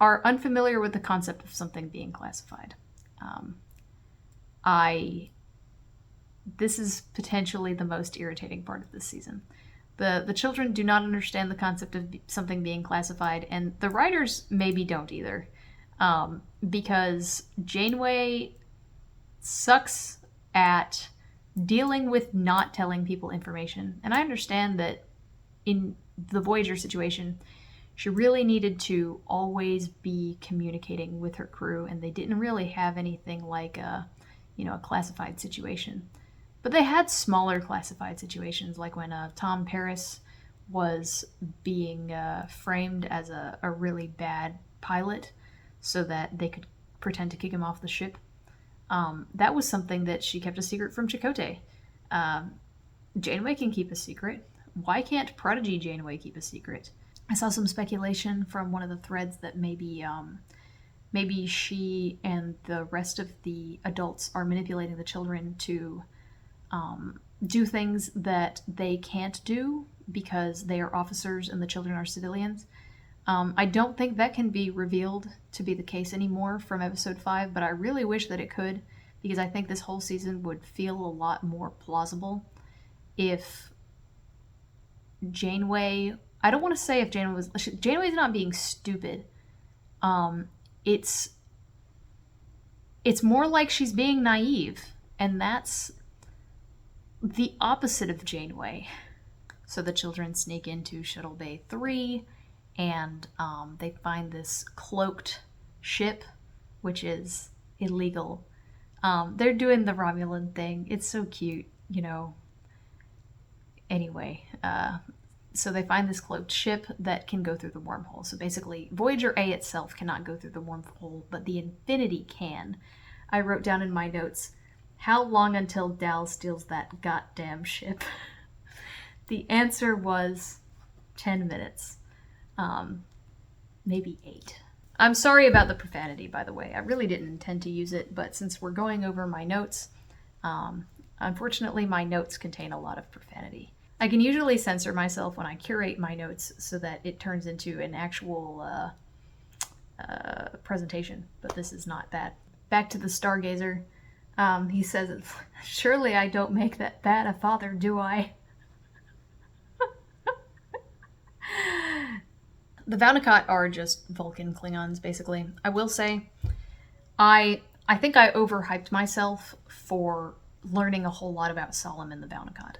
are unfamiliar with the concept of something being classified. This is potentially the most irritating part of this season. The children do not understand the concept of something being classified, and the writers maybe don't either, because Janeway sucks at dealing with not telling people information. And I understand that in the Voyager situation, she really needed to always be communicating with her crew, and they didn't really have anything like a classified situation. But they had smaller classified situations, like when Tom Paris was being framed as a really bad pilot so that they could pretend to kick him off the ship. That was something that she kept a secret from Chakotay. Janeway can keep a secret. Why can't Prodigy Janeway keep a secret? I saw some speculation from one of the threads that maybe she and the rest of the adults are manipulating the children to do things that they can't do because they are officers and the children are civilians. I don't think that can be revealed to be the case anymore from episode 5, but I really wish that it could, because I think this whole season would feel a lot more plausible if Janeway... I don't want to say if Janeway was... Janeway's not being stupid. It's more like she's being naive, and that's the opposite of Janeway. So the children sneak into Shuttle Bay 3, and they find this cloaked ship, which is illegal. They're doing the Romulan thing. It's so cute, you know. Anyway, so they find this cloaked ship that can go through the wormhole. So basically, Voyager A itself cannot go through the wormhole, but the Infinity can. I wrote down in my notes, how long until Dal steals that goddamn ship? The answer was 10 minutes. Maybe 8. I'm sorry about the profanity, by the way. I really didn't intend to use it, but since we're going over my notes, unfortunately my notes contain a lot of profanity. I can usually censor myself when I curate my notes so that it turns into an actual presentation, but this is not that. Back to the Stargazer. He says, surely I don't make that bad a father, do I? The Vaunakot are just Vulcan Klingons, basically. I will say, I think I overhyped myself for learning a whole lot about Solemn and the Vaunakot.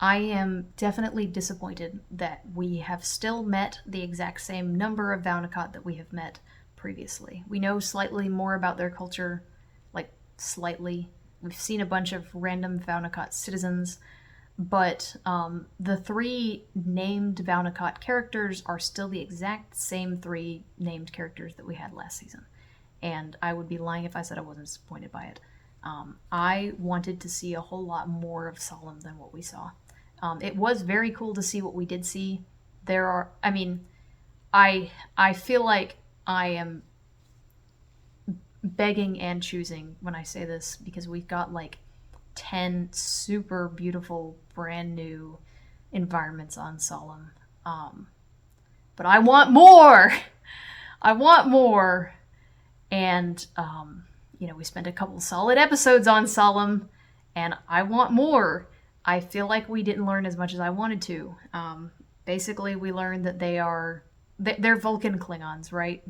I am definitely disappointed that we have still met the exact same number of Vaunakot that we have met previously. We know slightly more about their culture, like slightly. We've seen a bunch of random Vaunakot citizens, but the 3 named Vaunakot characters are still the exact same 3 named characters that we had last season. And I would be lying if I said I wasn't disappointed by it. I wanted to see a whole lot more of Solemn than what we saw. It was very cool to see what we did see. I feel like I am begging and choosing when I say this, because we've got like 10 super beautiful brand new environments on Solemn. But I want more! I want more! And, we spent a couple solid episodes on Solemn, and I want more. I feel like we didn't learn as much as I wanted to. Basically, we learned that they're Vulcan Klingons, right?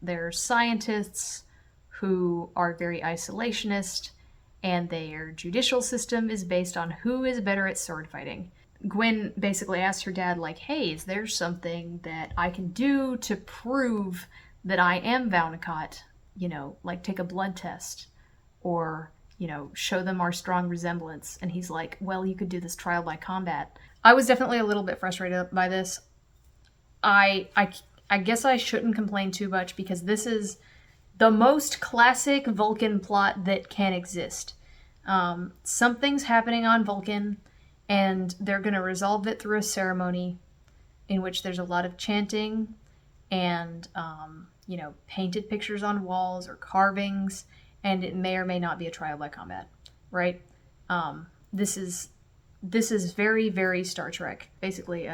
They're scientists who are very isolationist, and their judicial system is based on who is better at sword fighting. Gwen basically asked her dad, like, hey, is there something that I can do to prove that I am Vaunakot? Like take a blood test, or, show them our strong resemblance. And he's like, well, you could do this trial by combat. I was definitely a little bit frustrated by this. I guess I shouldn't complain too much, because this is the most classic Vulcan plot that can exist. Something's happening on Vulcan, and they're going to resolve it through a ceremony in which there's a lot of chanting and, painted pictures on walls or carvings, and it may or may not be a trial by combat, right? This is very, very Star Trek. Basically,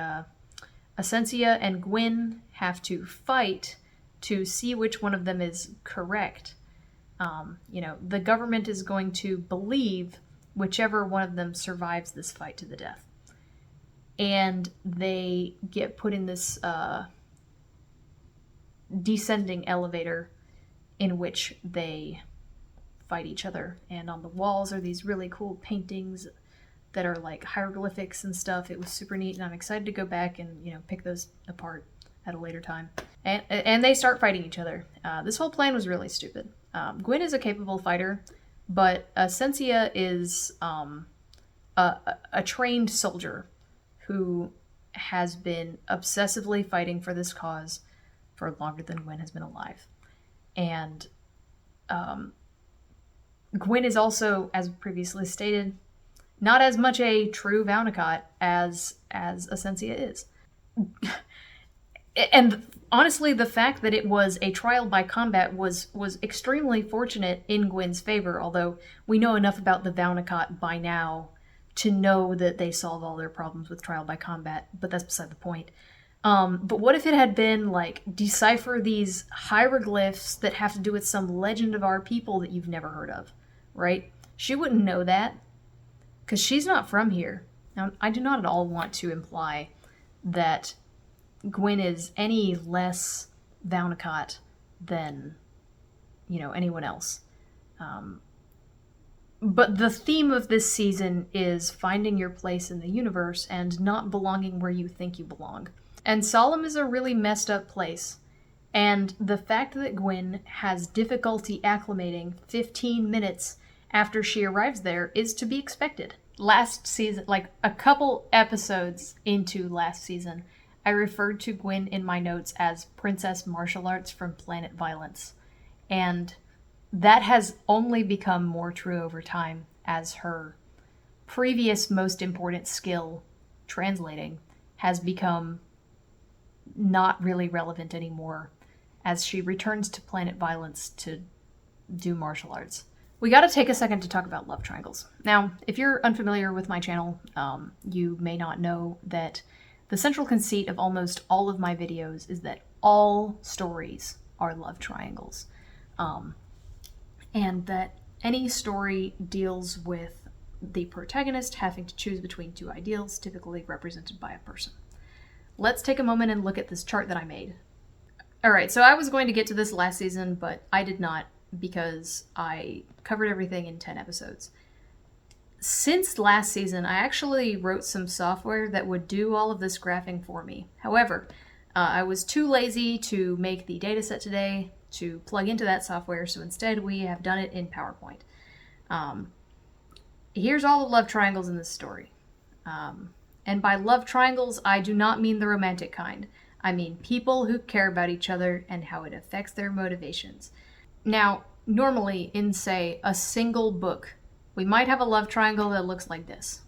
Essentia and Gwyn have to fight to see which one of them is correct. The government is going to believe whichever one of them survives this fight to the death. And they get put in this descending elevator in which they fight each other. And on the walls are these really cool paintings that are like hieroglyphics and stuff. It was super neat, and I'm excited to go back and, pick those apart at a later time. And they start fighting each other. This whole plan was really stupid. Gwyn is a capable fighter, but Essentia is a trained soldier who has been obsessively fighting for this cause for longer than Gwyn has been alive. And Gwyn is also, as previously stated, not as much a true Vaunakot as Essentia is. And honestly, the fact that it was a trial by combat was extremely fortunate in Gwyn's favor, although we know enough about the Vaunakot by now to know that they solve all their problems with trial by combat, but that's beside the point. But what if it had been, like, decipher these hieroglyphs that have to do with some legend of our people that you've never heard of, right? She wouldn't know that, because she's not from here. Now, I do not at all want to imply that Gwyn is any less Vaunakot than, anyone else. But the theme of this season is finding your place in the universe and not belonging where you think you belong. And Solemn is a really messed up place. And the fact that Gwyn has difficulty acclimating 15 minutes after she arrives there is to be expected. Last season, like a couple episodes into last season, I referred to Gwyn in my notes as Princess Martial Arts from Planet Violence. And that has only become more true over time as her previous most important skill, translating, has become not really relevant anymore as she returns to Planet Violence to do martial arts. We gotta take a second to talk about love triangles. Now, if you're unfamiliar with my channel, you may not know that the central conceit of almost all of my videos is that all stories are love triangles. And that any story deals with the protagonist having to choose between two ideals, typically represented by a person. Let's take a moment and look at this chart that I made. Alright, so I was going to get to this last season, but I did not because I covered everything in 10 episodes. Since last season, I actually wrote some software that would do all of this graphing for me. However, I was too lazy to make the dataset today to plug into that software, so instead we have done it in PowerPoint. Here's all the love triangles in this story. And by love triangles, I do not mean the romantic kind. I mean people who care about each other and how it affects their motivations. Now, normally in, say, a single book, we might have a love triangle that looks like this.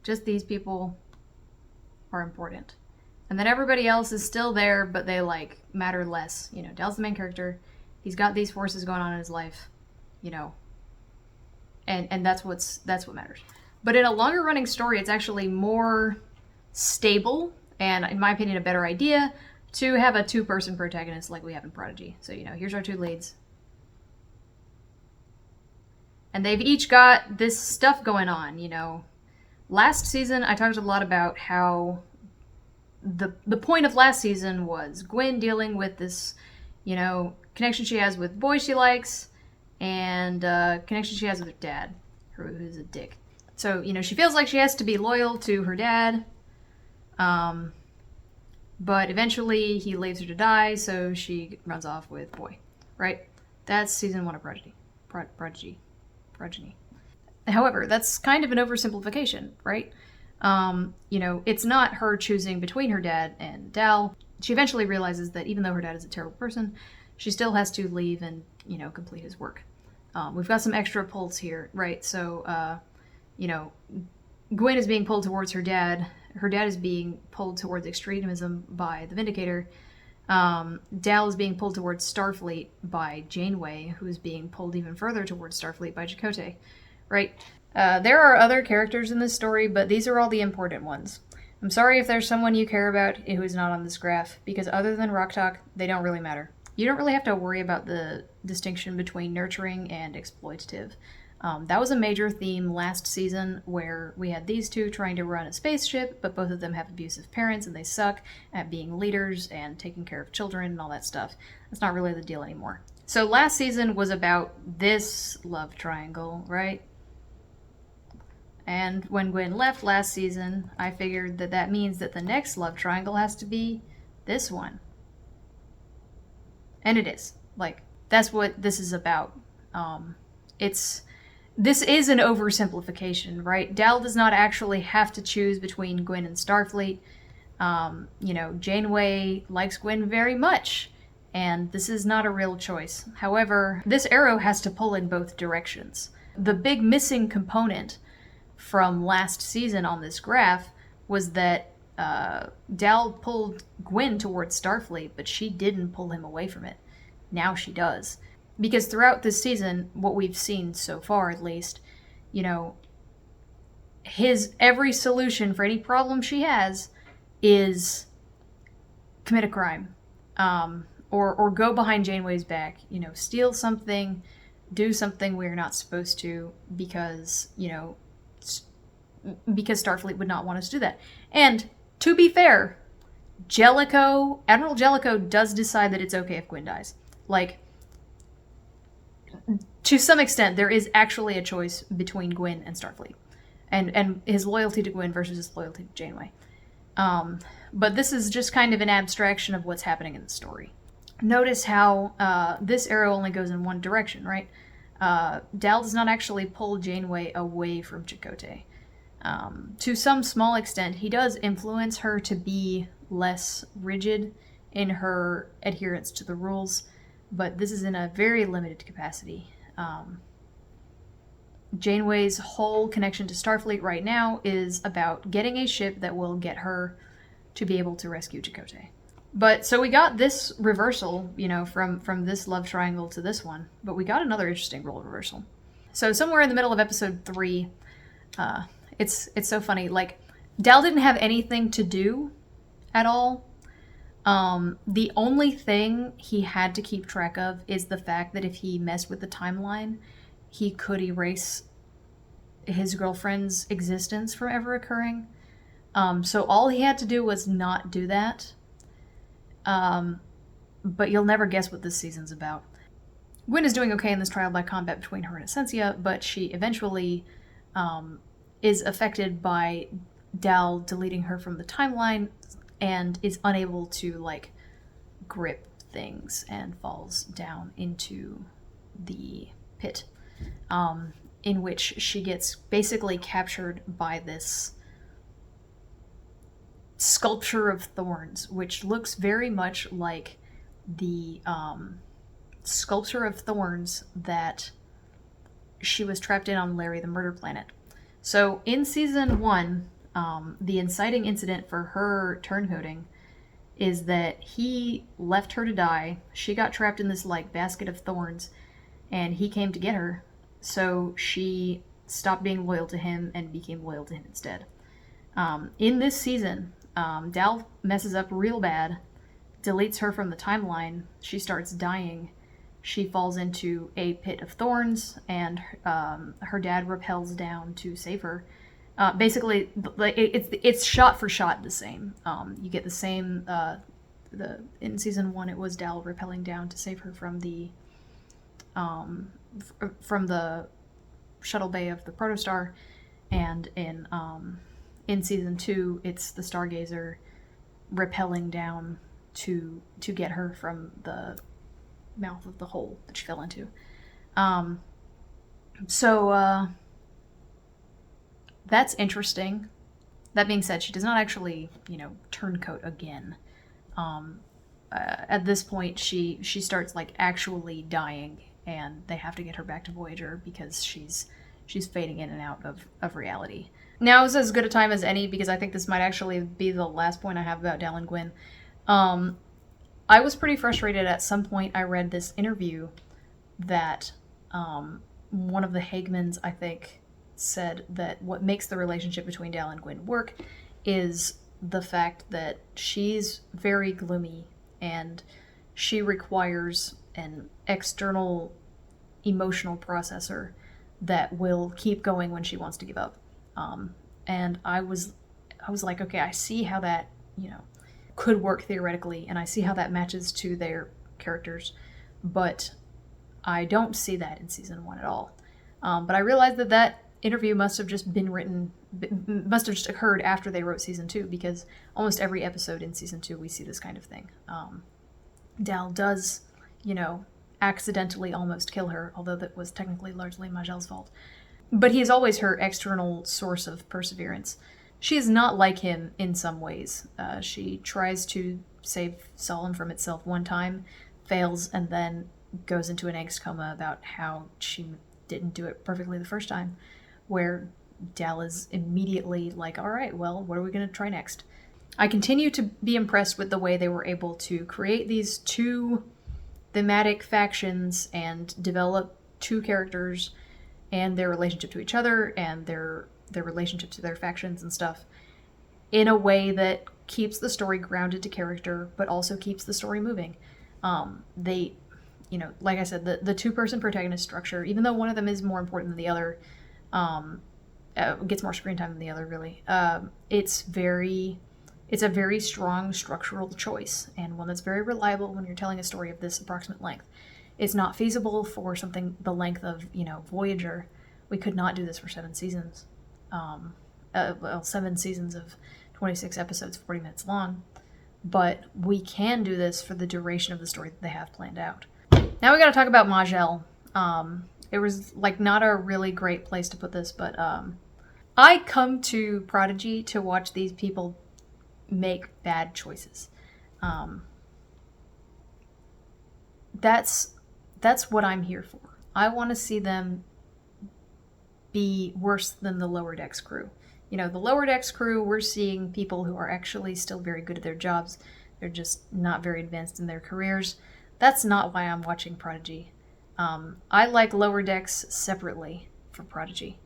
Just these people are important. And then everybody else is still there, but they, like, matter less. You know, Dell's the main character. He's got these forces going on in his life, you know. And that's what matters. But in a longer running story, it's actually more stable and, in my opinion, a better idea to have a two-person protagonist like we have in Prodigy. So, you know, here's our two leads. And they've each got this stuff going on, you know. Last season, I talked a lot about how the point of last season was Gwyn dealing with this, you know, connection she has with boys she likes and connection she has with her dad, who's a dick. So, you know, she feels like she has to be loyal to her dad, but eventually he leaves her to die, so she runs off with boy, right? That's season 1 of Prodigy. Progeny. However, that's kind of an oversimplification, right? You know, it's not her choosing between her dad and Dal. She eventually realizes that even though her dad is a terrible person, she still has to leave and, you know, complete his work. We've got some extra pulls here, right? So, you know, Gwyn is being pulled towards her dad. Her dad is being pulled towards extremism by the Vindicator. Dal is being pulled towards Starfleet by Janeway, who is being pulled even further towards Starfleet by Chakotay, right? There are other characters in this story, but these are all the important ones. I'm sorry if there's someone you care about who is not on this graph, because other than Rock Talk, they don't really matter. You don't really have to worry about the distinction between nurturing and exploitative. That was a major theme last season, where we had these two trying to run a spaceship, but both of them have abusive parents and they suck at being leaders and taking care of children and all that stuff. That's not really the deal anymore. So last season was about this love triangle, right? And when Gwyn left last season, I figured that that means that the next love triangle has to be this one. And it is. Like, that's what this is about. This is an oversimplification, right? Dal does not actually have to choose between Gwyn and Starfleet. You know, Janeway likes Gwyn very much, and this is not a real choice. However, this arrow has to pull in both directions. The big missing component from last season on this graph was that Dal pulled Gwyn towards Starfleet, but she didn't pull him away from it. Now she does. Because throughout this season, what we've seen so far at least, you know, his every solution for any problem she has is commit a crime. Or go behind Janeway's back, you know, steal something, do something we're not supposed to because, you know, because Starfleet would not want us to do that. And to be fair, Admiral Jellicoe does decide that it's okay if Gwyn dies. Like, to some extent, there is actually a choice between Gwyn and Starfleet. And his loyalty to Gwyn versus his loyalty to Janeway. But this is just kind of an abstraction of what's happening in the story. Notice how this arrow only goes in one direction, right? Dal does not actually pull Janeway away from Chakotay. To some small extent, he does influence her to be less rigid in her adherence to the rules, but this is in a very limited capacity. Janeway's whole connection to Starfleet right now is about getting a ship that will get her to be able to rescue Chakotay. But so we got this reversal, from this love triangle to this one, but we got another interesting role reversal. So somewhere in the middle of episode 3, it's so funny. Like, Dal didn't have anything to do at all. The only thing he had to keep track of is the fact that if he messed with the timeline, he could erase his girlfriend's existence from ever occurring. So all he had to do was not do that. But you'll never guess what this season's about. Gwyn is doing okay in this trial by combat between her and Essentia, but she eventually is affected by Dal deleting her from the timeline and is unable to, grip things and falls down into the pit, in which she gets basically captured by this sculpture of thorns, which looks very much like the sculpture of thorns that she was trapped in on Larry the Murder Planet. So in season 1, the inciting incident for her turncoating is that he left her to die. She got trapped in this basket of thorns, and he came to get her. So she stopped being loyal to him and became loyal to him instead. In this season, Dal messes up real bad, deletes her from the timeline. She starts dying. She falls into a pit of thorns, and her dad rappels down to save her. Basically, it's shot for shot the same. You get the same. In season 1, it was Dal rappelling down to save her from the shuttle bay of the Protostar, and in season 2, it's the Stargazer rappelling down to get her from the mouth of the hole that she fell into. So that's interesting. That being said, she does not actually, turncoat again. At this point, she starts actually dying, and they have to get her back to Voyager because she's fading in and out of reality. Now is as good a time as any, because I think this might actually be the last point I have about Dal and Gwyn. I was pretty frustrated at some point. I read this interview that one of the Hagmans, I think, said that what makes the relationship between Dal and Gwyn work is the fact that she's very gloomy and she requires an external emotional processor that will keep going when she wants to give up. And I was like, okay, I see how that, could work theoretically, and I see how that matches to their characters, but I don't see that in season 1 at all. But I realized that interview must have just occurred after they wrote season 2, because almost every episode in season 2 we see this kind of thing. Dal does, accidentally almost kill her, although that was technically largely Majel's fault. But he is always her external source of perseverance. She is not like him in some ways. She tries to save Solon from itself one time, fails, and then goes into an angst coma about how she didn't do it perfectly the first time, where Dal is immediately like, all right, well, what are we going to try next? I continue to be impressed with the way they were able to create these 2 thematic factions and develop 2 characters and their relationship to each other and their relationship to their factions and stuff in a way that keeps the story grounded to character, but also keeps the story moving. They, like I said, the 2-person protagonist structure, even though one of them is more important than the other, gets more screen time than the other, really. It's a very strong structural choice, and one that's very reliable when you're telling a story of this approximate length. It's not feasible for something the length of, Voyager. We could not do this for 7 seasons. 7 seasons of 26 episodes, 40 minutes long. But we can do this for the duration of the story that they have planned out. Now we gotta talk about Majel. it was like not a really great place to put this, but I come to Prodigy to watch these people make bad choices. That's what I'm here for. I want to see them be worse than the Lower Decks crew. You know, the Lower Decks crew, we're seeing people who are actually still very good at their jobs. They're just not very advanced in their careers. That's not why I'm watching Prodigy. I like Lower Decks separately for Prodigy.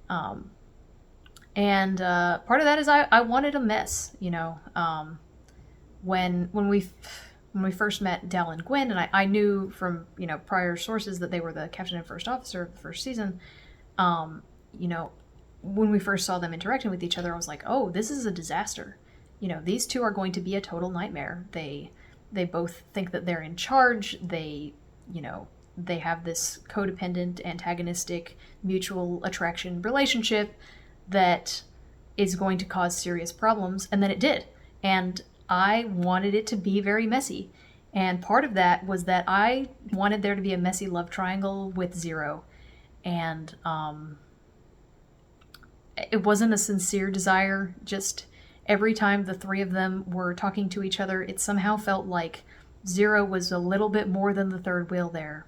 And part of that is I wanted a mess, you know. When we first met Dal and Gwen, and I knew from, you know, prior sources that they were the captain and first officer of the first season, you know, when we first saw them interacting with each other, I was like, oh, this is a disaster. You know, these two are going to be a total nightmare. They both think that they're in charge. They, you know, they have this codependent, antagonistic, mutual attraction relationship that is going to cause serious problems. And then it did. And I wanted it to be very messy. And part of that was that I wanted there to be a messy love triangle with Zero. And it wasn't a sincere desire. Just every time the three of them were talking to each other, it somehow felt like Zero was a little bit more than the third wheel there.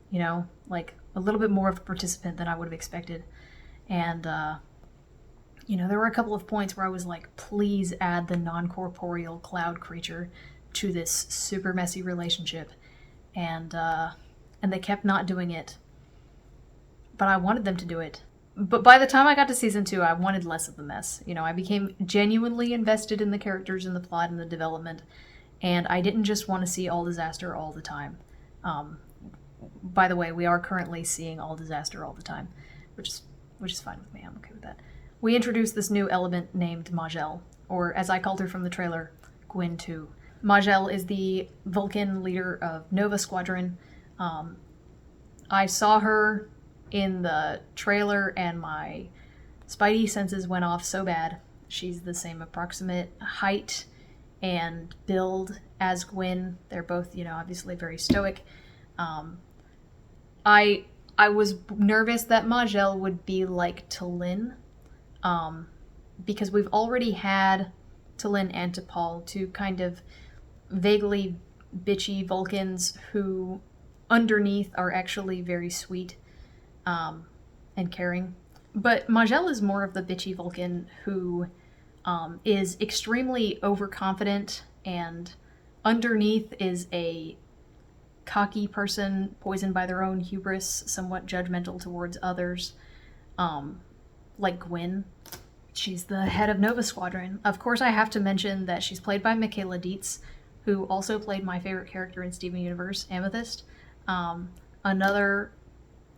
You know, like a little bit more of a participant than I would have expected. And, you know, there were a couple of points where I was like, please add the non-corporeal cloud creature to this super messy relationship. And they kept not doing it. But I wanted them to do it. But by the time I got to season 2, I wanted less of the mess. You know, I became genuinely invested in the characters and the plot and the development. And I didn't just want to see all disaster all the time. By the way, we are currently seeing all disaster all the time, which is fine with me. I'm okay with that. We introduced this new element named Majel, or as I called her from the trailer, Gwen 2. Majel is the Vulcan leader of Nova Squadron. I saw her in the trailer and my spidey senses went off so bad. She's the same approximate height and build as Gwen. They're both, you know, obviously very stoic. I was nervous that Majel would be like T'Lyn, because we've already had T'Lyn and T'Pol, two kind of vaguely bitchy Vulcans who underneath are actually very sweet and caring. But Majel is more of the bitchy Vulcan who is extremely overconfident and underneath is a cocky person poisoned by their own hubris, somewhat judgmental towards others, like Gwen. She's the head of Nova Squadron. Of course, I have to mention that she's played by Michaela Dietz, who also played my favorite character in Steven Universe, Amethyst. Another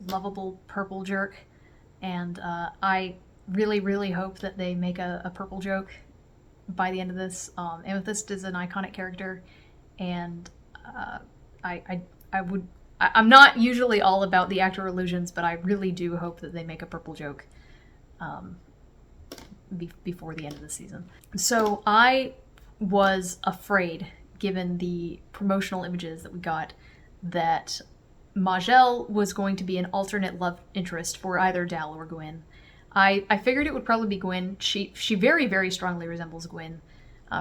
lovable purple jerk, and I really, really hope that they make a purple joke by the end of this. Amethyst is an iconic character, and I'm not usually all about the actor illusions, but I really do hope that they make a purple joke before the end of the season. So I was afraid, given the promotional images that we got, that Majel was going to be an alternate love interest for either Dal or Gwen. I figured it would probably be Gwen. She very, very strongly resembles Gwen.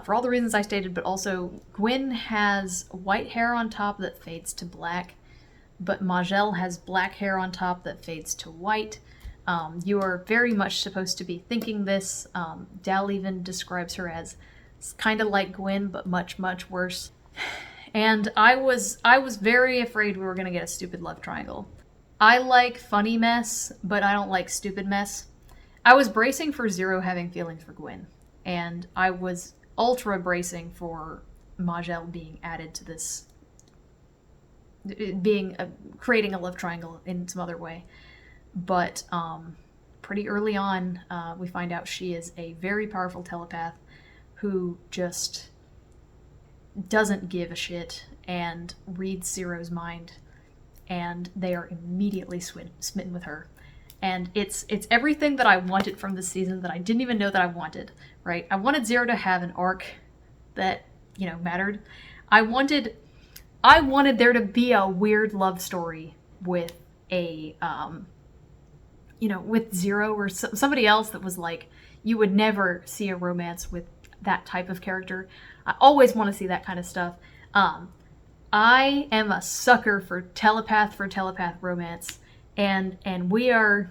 For all the reasons I stated, but also Gwen has white hair on top that fades to black, but Majel has black hair on top that fades to white. You are very much supposed to be thinking this. Dal even describes her as kind of like Gwen, but much, much worse. And I was very afraid we were going to get a stupid love triangle. I like funny mess, but I don't like stupid mess. I was bracing for Zero having feelings for Gwen, and I was ultra bracing for Majel being added to this, creating a love triangle in some other way. But pretty early on, we find out she is a very powerful telepath who just doesn't give a shit and reads Zero's mind, and they are immediately smitten with her. And it's everything that I wanted from this season that I didn't even know that I wanted, right? I wanted Zero to have an arc that, you know, mattered. I wanted there to be a weird love story with a, with Zero or somebody else that was like, you would never see a romance with that type of character. I always want to see that kind of stuff. I am a sucker for telepath romance, and we're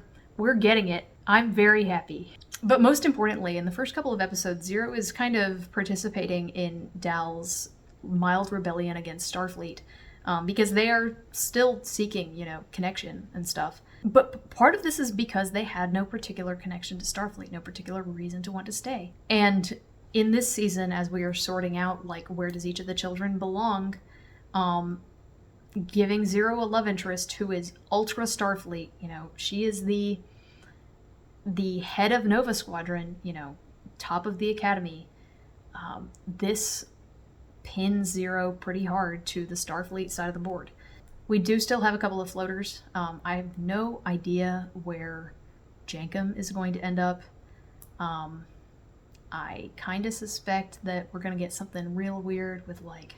getting it. I'm very happy. But most importantly, in the first couple of episodes, Zero is kind of participating in Dal's mild rebellion against Starfleet, because they are still seeking, connection and stuff. But part of this is because they had no particular connection to Starfleet, no particular reason to want to stay. And in this season, as we are sorting out, like, where does each of the children belong, giving Zero a love interest who is ultra Starfleet, she is the head of Nova Squadron, top of the academy. This pins Zero pretty hard to the Starfleet side of the board. We do still have a couple of floaters. I have no idea where Jankum is going to end up. I kind of suspect that we're going to get something real weird with, like,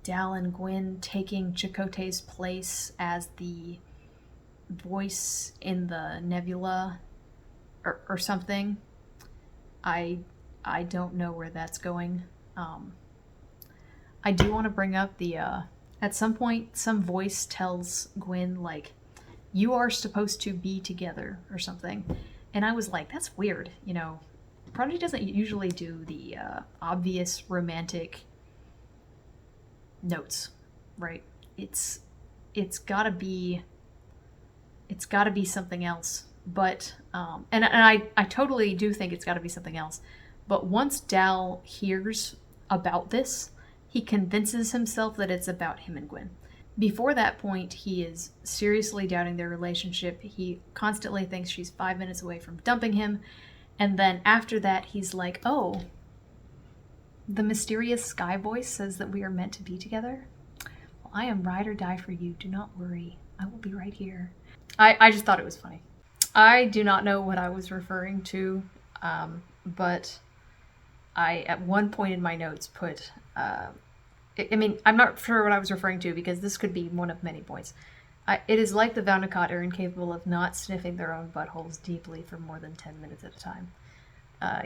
Dal and Gwyn taking Chakotay's place as the voice in the nebula or something. I don't know where that's going. I do want to bring up the, at some point, some voice tells Gwyn, like, you are supposed to be together or something. And I was like, that's weird. Prodigy doesn't usually do the obvious romantic notes, right? It's gotta be something else. But, and I totally do think it's gotta be something else. But once Dal hears about this, he convinces himself that it's about him and Gwyn. Before that point, he is seriously doubting their relationship. He constantly thinks she's 5 minutes away from dumping him. And then after that, he's like, oh, the mysterious sky voice says that we are meant to be together? Well, I am ride or die for you. Do not worry. I will be right here. I just thought it was funny. I do not know what I was referring to, but I, at one point in my notes, put... I'm not sure what I was referring to, because this could be one of many points. It is like the Vaunakot are incapable of not sniffing their own buttholes deeply for more than 10 minutes at a time.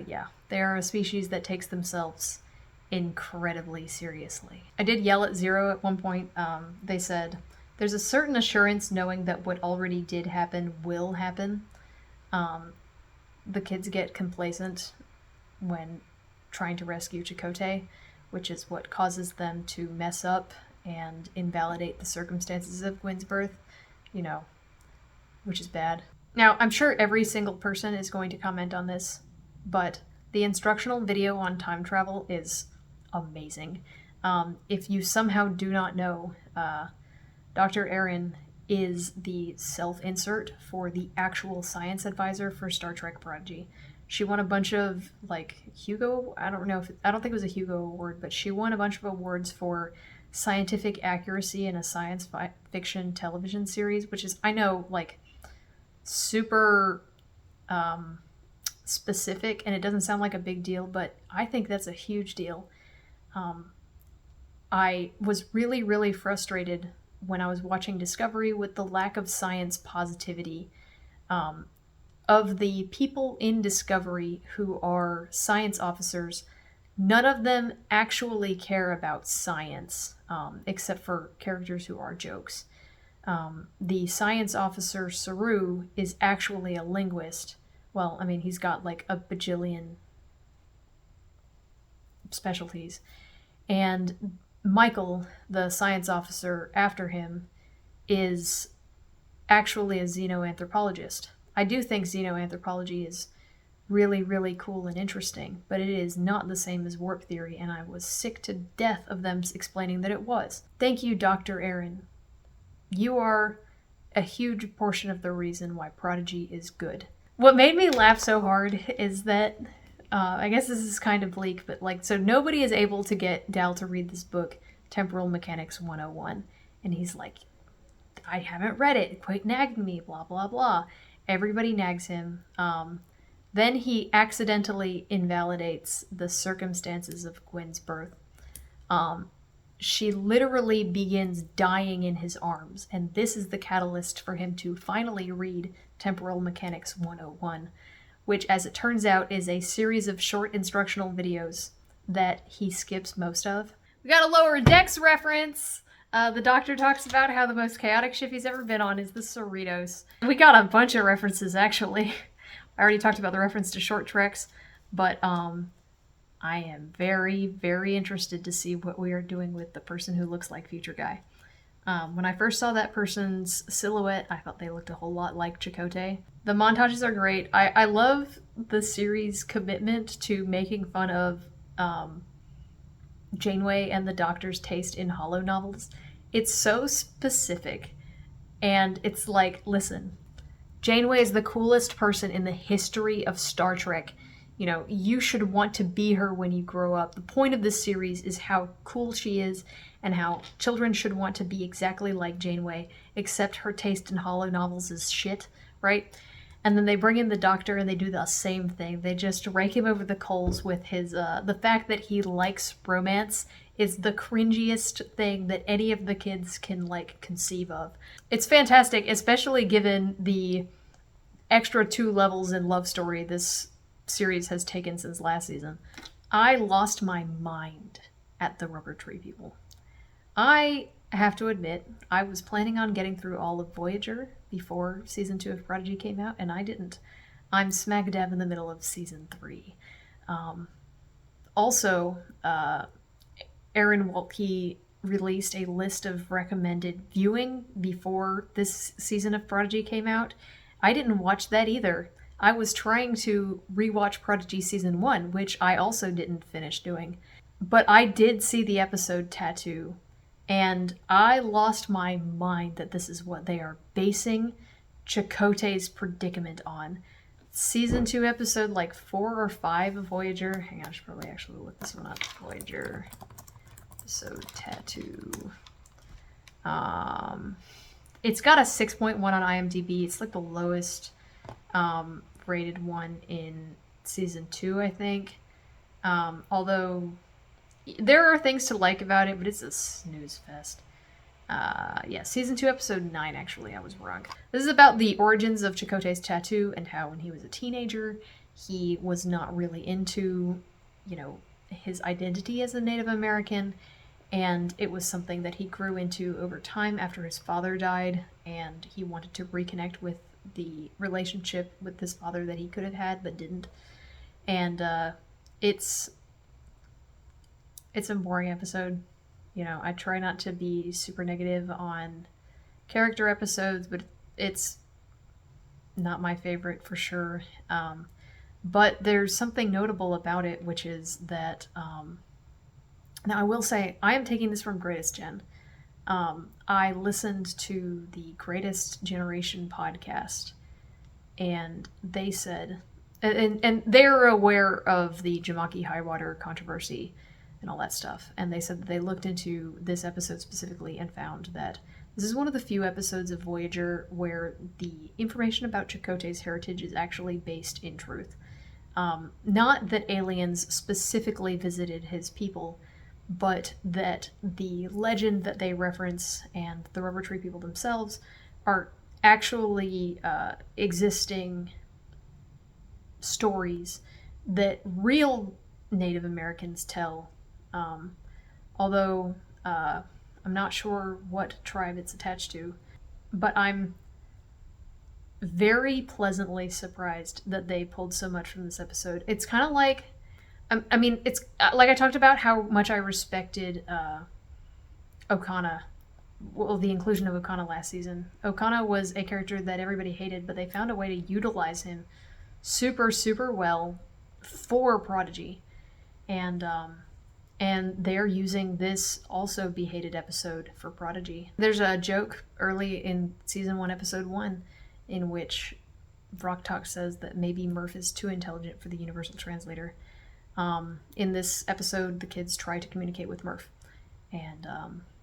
Yeah, they are a species that takes themselves incredibly seriously. I did yell at Zero at one point. They said, there's a certain assurance knowing that what already did happen will happen. The kids get complacent when trying to rescue Chakotay, which is what causes them to mess up and invalidate the circumstances of Gwyn's birth, which is bad. Now, I'm sure every single person is going to comment on this, but the instructional video on time travel is amazing. If you somehow do not know, Dr. Aaron is the self-insert for the actual science advisor for Star Trek Prodigy. She won a bunch of, Hugo, I don't think it was a Hugo award, but she won a bunch of awards for scientific accuracy in a science fiction television series, which is, I know, super specific, and it doesn't sound like a big deal, but I think that's a huge deal. I was really, really frustrated when I was watching Discovery with the lack of science positivity of the people in Discovery who are science officers. None of them actually care about science, except for characters who are jokes. The science officer, Saru, is actually a linguist. Well, he's got a bajillion specialties. And Michael, the science officer after him, is actually a xenoanthropologist. I do think xenoanthropology is really, really cool and interesting, but it is not the same as warp theory, and I was sick to death of them explaining that it was. Thank you, Dr. Aaron. You are a huge portion of the reason why Prodigy is good. What made me laugh so hard is that, I guess this is kind of bleak, but so nobody is able to get Dal to read this book, Temporal Mechanics 101, and he's like, I haven't read it, quit nagging me, blah, blah, blah. Everybody nags him. Then he accidentally invalidates the circumstances of Gwyn's birth. she literally begins dying in his arms, and this is the catalyst for him to finally read Temporal Mechanics 101, which, as it turns out, is a series of short instructional videos that he skips most of. We got a Lower Decks reference! The Doctor talks about how the most chaotic ship he's ever been on is the Cerritos. We got a bunch of references, actually. I already talked about the reference to short treks, but I am very, very interested to see what we are doing with the person who looks like Future Guy. When I first saw that person's silhouette, I thought they looked a whole lot like Chakotay. The montages are great. I love the series' commitment to making fun of Janeway and the Doctor's taste in holo novels. It's so specific, and it's like, listen, Janeway is the coolest person in the history of Star Trek. You know, you should want to be her when you grow up. The point of this series is how cool she is and how children should want to be exactly like Janeway, except her taste in holo novels is shit, right? And then they bring in the Doctor and they do the same thing. They just rake him over the coals with his, the fact that he likes romance is the cringiest thing that any of the kids can, like, conceive of. It's fantastic, especially given the extra 2 levels in love story this series has taken since last season. I lost my mind at the Rubber Tree People. I have to admit, I was planning on getting through all of Voyager before season 2 of Prodigy came out, and I didn't. I'm smack dab in the middle of season 3. Also, Aaron Waltke released a list of recommended viewing before this season of Prodigy came out. I didn't watch that either. I was trying to rewatch Prodigy season 1, which I also didn't finish doing. But I did see the episode Tattoo, and I lost my mind that this is what they are basing Chakotay's predicament on. Season 2 episode like 4 or 5 of Voyager. Hang on, I should probably actually look this one up. Voyager episode Tattoo. It's got a 6.1 on IMDb. It's like the lowest rated one in season 2, I think. Although there are things to like about it, but it's a snooze fest. Yeah, season 2, episode 9, actually, I was wrong. This is about the origins of Chakotay's tattoo and how when he was a teenager, he was not really into, you know, his identity as a Native American, and it was something that he grew into over time after his father died, and he wanted to reconnect with the relationship with his father that he could have had but didn't. And it's a boring episode. You know, I try not to be super negative on character episodes, but it's not my favorite for sure. But there's something notable about it, which is that now I will say I am taking this from Greatest Gen. I listened to the Greatest Generation podcast, and they said, and they're aware of the Jamaki Highwater controversy and all that stuff, and they said that they looked into this episode specifically and found that this is one of the few episodes of Voyager where the information about Chakotay's heritage is actually based in truth. Not that aliens specifically visited his people, but that the legend that they reference and the Rubber Tree People themselves are actually existing stories that real Native Americans tell. Although I'm not sure what tribe it's attached to, but I'm very pleasantly surprised that they pulled so much from this episode. It's kind of like, I mean, it's like I talked about how much I respected Okana, well, the inclusion of Okana last season. Okana was a character that everybody hated, but they found a way to utilize him super, super well for Prodigy. And they're using this also be hated episode for Prodigy. There's a joke early in season 1, episode 1, in which Rocktalk says that maybe Murph is too intelligent for the Universal Translator. In this episode, the kids try to communicate with Murph. And,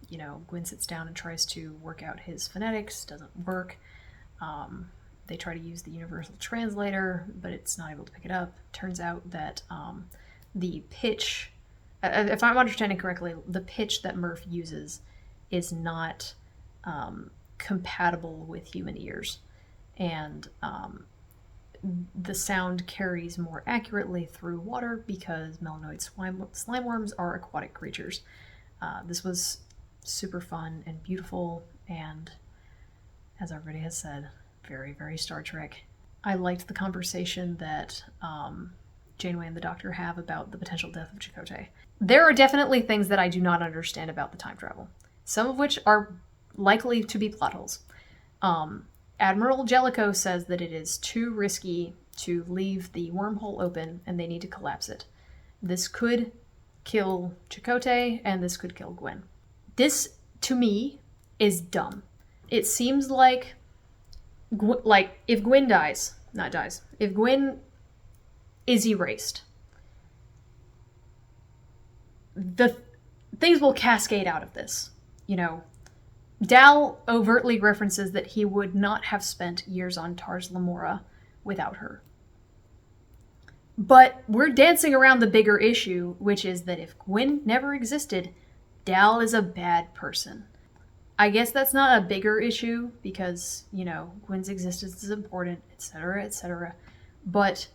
you know, Gwen sits down and tries to work out his phonetics. Doesn't work. They try to use the Universal Translator, but it's not able to pick it up. Turns out that the pitch, if I'm understanding correctly, the pitch that Murph uses is not compatible with human ears. And the sound carries more accurately through water because melanoid slime worms are aquatic creatures. This was super fun and beautiful, and as everybody has said, very, very Star Trek. I liked the conversation that Janeway and the Doctor have about the potential death of Chakotay. There are definitely things that I do not understand about the time travel, some of which are likely to be plot holes. Admiral Jellicoe says that it is too risky to leave the wormhole open and they need to collapse it. This could kill Chakotay and this could kill Gwen. This, to me, is dumb. It seems like if Gwen if Gwen is erased, the things will cascade out of this. You know, Dal overtly references that he would not have spent years on Tars Lamora without her. But we're dancing around the bigger issue, which is that if Gwen never existed, Dal is a bad person. I guess that's not a bigger issue because, you know, Gwen's existence is important, etc., etc. But,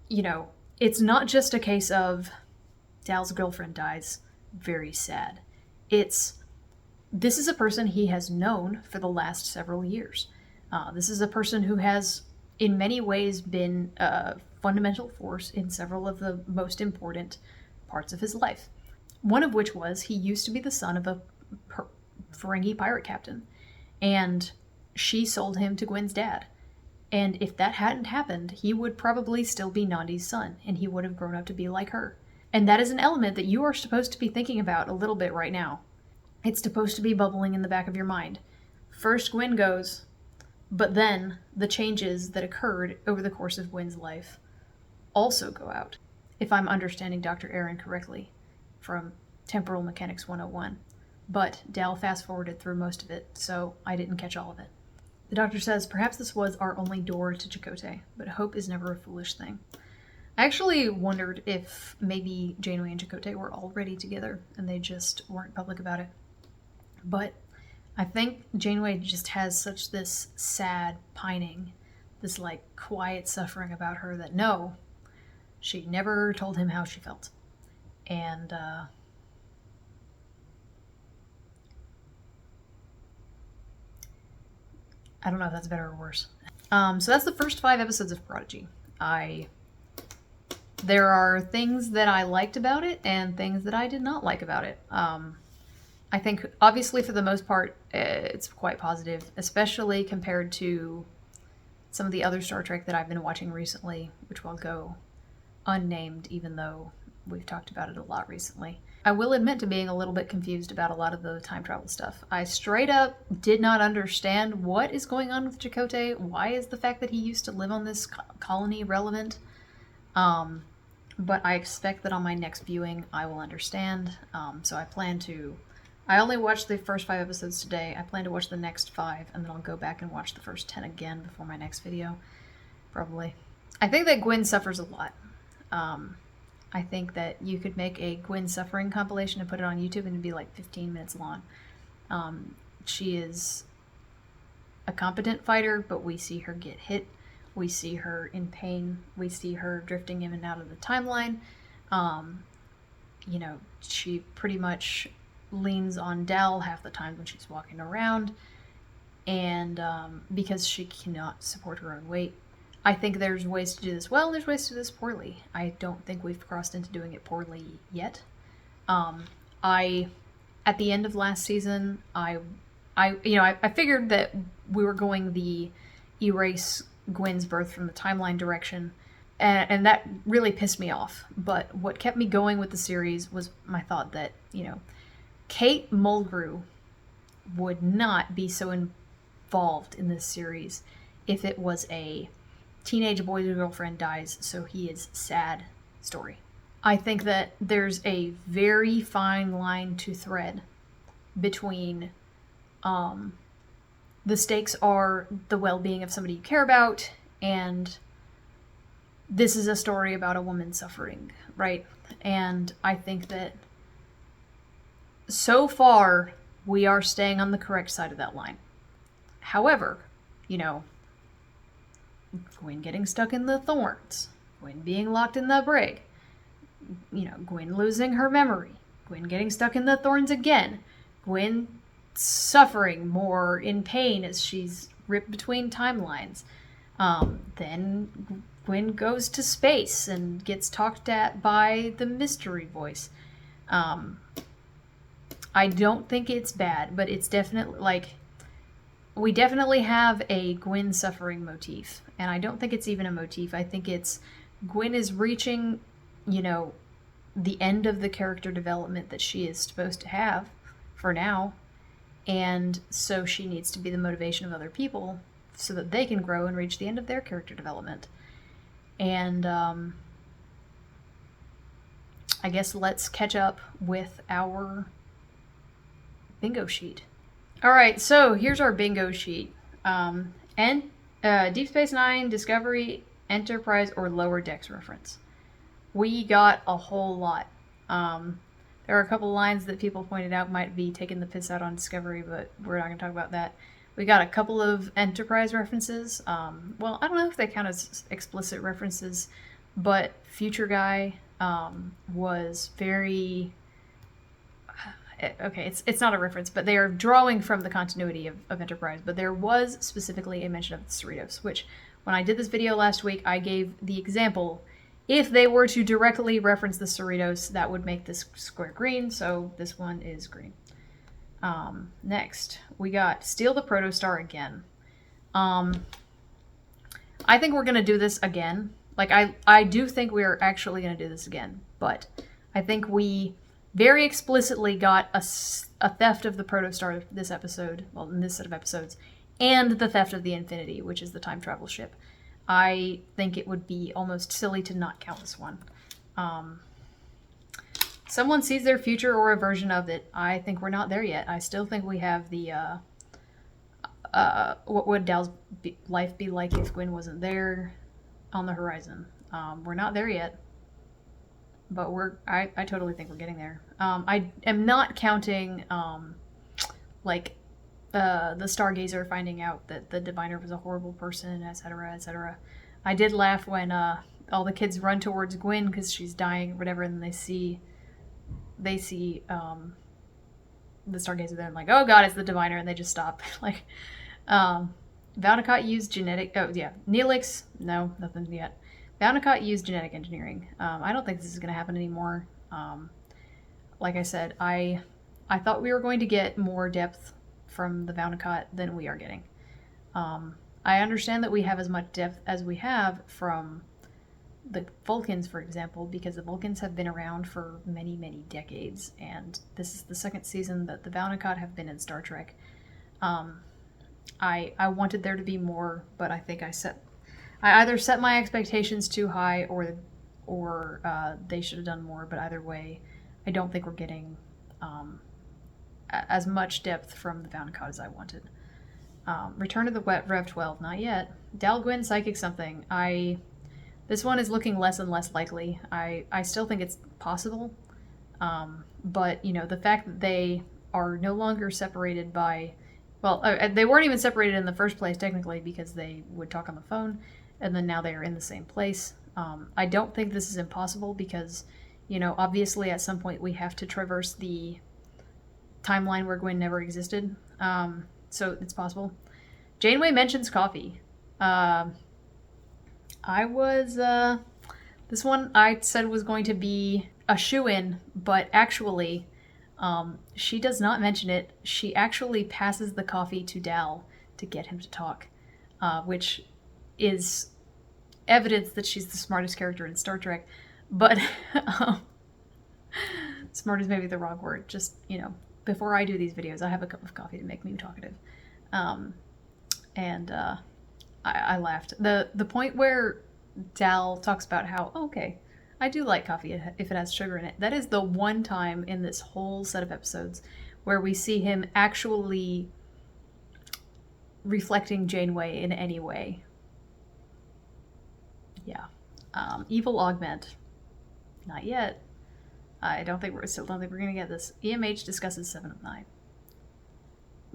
you know, it's not just a case of Dal's girlfriend dies, very sad. This is a person he has known for the last several years. This is a person who has, in many ways, been a fundamental force in several of the most important parts of his life. One of which was he used to be the son of a Ferengi pirate captain, and she sold him to Gwen's dad. And if that hadn't happened, he would probably still be Nandi's son, and he would have grown up to be like her. And that is an element that you are supposed to be thinking about a little bit right now. It's supposed to be bubbling in the back of your mind. First Gwen goes, but then the changes that occurred over the course of Gwen's life also go out. If I'm understanding Dr. Aaron correctly from Temporal Mechanics 101. But Dal fast-forwarded through most of it, so I didn't catch all of it. The Doctor says, perhaps this was our only door to Chakotay, but hope is never a foolish thing. I actually wondered if maybe Janeway and Chakotay were already together, and they just weren't public about it. But I think Janeway just has such this sad pining, this like quiet suffering about her that no, she never told him how she felt. And I don't know if that's better or worse. So that's the first 5 episodes of Prodigy. There are things that I liked about it and things that I did not like about it. I think, obviously, for the most part, it's quite positive, especially compared to some of the other Star Trek that I've been watching recently, which will go unnamed, even though we've talked about it a lot recently. I will admit to being a little bit confused about a lot of the time travel stuff. I straight up did not understand what is going on with Chakotay. Why is the fact that he used to live on this colony relevant? But I expect that on my next viewing I will understand. So I only watched the first 5 episodes today. I plan to watch the next 5, and then I'll go back and watch the first 10 again before my next video. Probably. I think that Gwen suffers a lot. I think that you could make a Gwen suffering compilation and put it on YouTube and it'd be like 15 minutes long. She is a competent fighter, but we see her get hit. We see her in pain. We see her drifting in and out of the timeline. You know, she pretty much leans on Dal half the time when she's walking around. And because she cannot support her own weight. I think there's ways to do this well, and there's ways to do this poorly. I don't think we've crossed into doing it poorly yet. At the end of last season, I figured that we were going the erase Gwen's birth from the timeline direction, and that really pissed me off. But what kept me going with the series was my thought that, you know, Kate Mulgrew would not be so involved in this series if it was a teenage boy's girlfriend dies, so he is sad story. I think that there's a very fine line to thread between the stakes are the well-being of somebody you care about and this is a story about a woman suffering, right? And I think that so far we are staying on the correct side of that line. However, you know, Gwyn getting stuck in the thorns, Gwyn being locked in the brig, you know, Gwyn losing her memory, Gwyn getting stuck in the thorns again, Gwyn suffering more in pain as she's ripped between timelines. Then Gwyn goes to space and gets talked at by the mystery voice. I don't think it's bad, but it's definitely, like, we definitely have a Gwyn suffering motif. And I don't think it's even a motif. I think it's Gwyn is reaching, you know, the end of the character development that she is supposed to have for now. And so she needs to be the motivation of other people so that they can grow and reach the end of their character development. And I guess let's catch up with our bingo sheet. All right, so here's our bingo sheet. Deep Space Nine, Discovery, Enterprise, or Lower Decks reference. We got a whole lot. There are a couple lines that people pointed out might be taking the piss out on Discovery, but we're not going to talk about that. We got a couple of Enterprise references. Well, I don't know if they count as explicit references, but Future Guy was very... Okay, it's not a reference, but they are drawing from the continuity of Enterprise, but there was specifically a mention of the Cerritos, which, when I did this video last week, I gave the example. If they were to directly reference the Cerritos, that would make this square green, so this one is green. Next, we got Steal the Protostar again. I think we're going to do this again. Like, I do think we are actually going to do this again, but I think we very explicitly got a theft of the Protostar this episode, well, in this set of episodes, and the theft of the Infinity, which is the time travel ship. I think it would be almost silly to not count this one. Someone sees their future or a version of it. I think we're not there yet. I still think we have the, what would Dal's life be like if Gwyn wasn't there on the horizon. We're not there yet. But I totally think we're getting there. I am not counting, the Stargazer finding out that the Diviner was a horrible person, etc., etc. I did laugh when all the kids run towards Gwyn because she's dying or whatever, and they see the Stargazer there and like, oh god, it's the Diviner, and they just stop. Like, Vaunicott used genetic... Oh, yeah. Neelix, no, nothing yet. Vaunicott used genetic engineering. I don't think this is going to happen anymore. Like I said, I thought we were going to get more depth from the Vaunicott than we are getting. I understand that we have as much depth as we have from the Vulcans, for example, because the Vulcans have been around for many, many decades, and this is the second season that the Vaunicott have been in Star Trek. I wanted there to be more, but I think I either set my expectations too high or they should have done more, but either way, I don't think we're getting as much depth from the Vaunicott as I wanted. Return of the Rev 12, not yet. Dal Gwyn psychic something. This one is looking less and less likely. I still think it's possible, but you know, the fact that they are no longer separated by, well, they weren't even separated in the first place technically because they would talk on the phone. And then now they are in the same place. I don't think this is impossible because, you know, obviously at some point we have to traverse the timeline where Gwyn never existed. So it's possible. Janeway mentions coffee. This one I said was going to be a shoo-in, but actually, she does not mention it. She actually passes the coffee to Dal to get him to talk, which is evidence that she's the smartest character in Star Trek, but smart is maybe the wrong word. Just, you know, before I do these videos, I have a cup of coffee to make me talkative. I laughed. The point where Dal talks about how, oh, okay, I do like coffee if it has sugar in it. That is the one time in this whole set of episodes where we see him actually reflecting Janeway in any way. Yeah. Evil Augment. Not yet. I still don't think we're gonna get this. EMH discusses 7 of 9.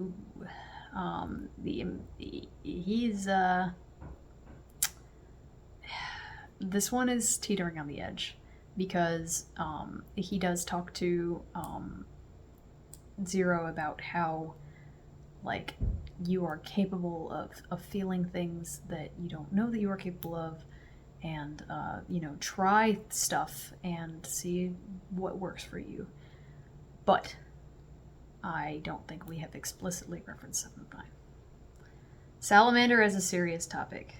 Ooh. He's this one is teetering on the edge because he does talk to Zero about how, like, you are capable of feeling things that you don't know that you are capable of, and try stuff and see what works for you. But I don't think we have explicitly referenced 7 of 9. Salamander as a serious topic.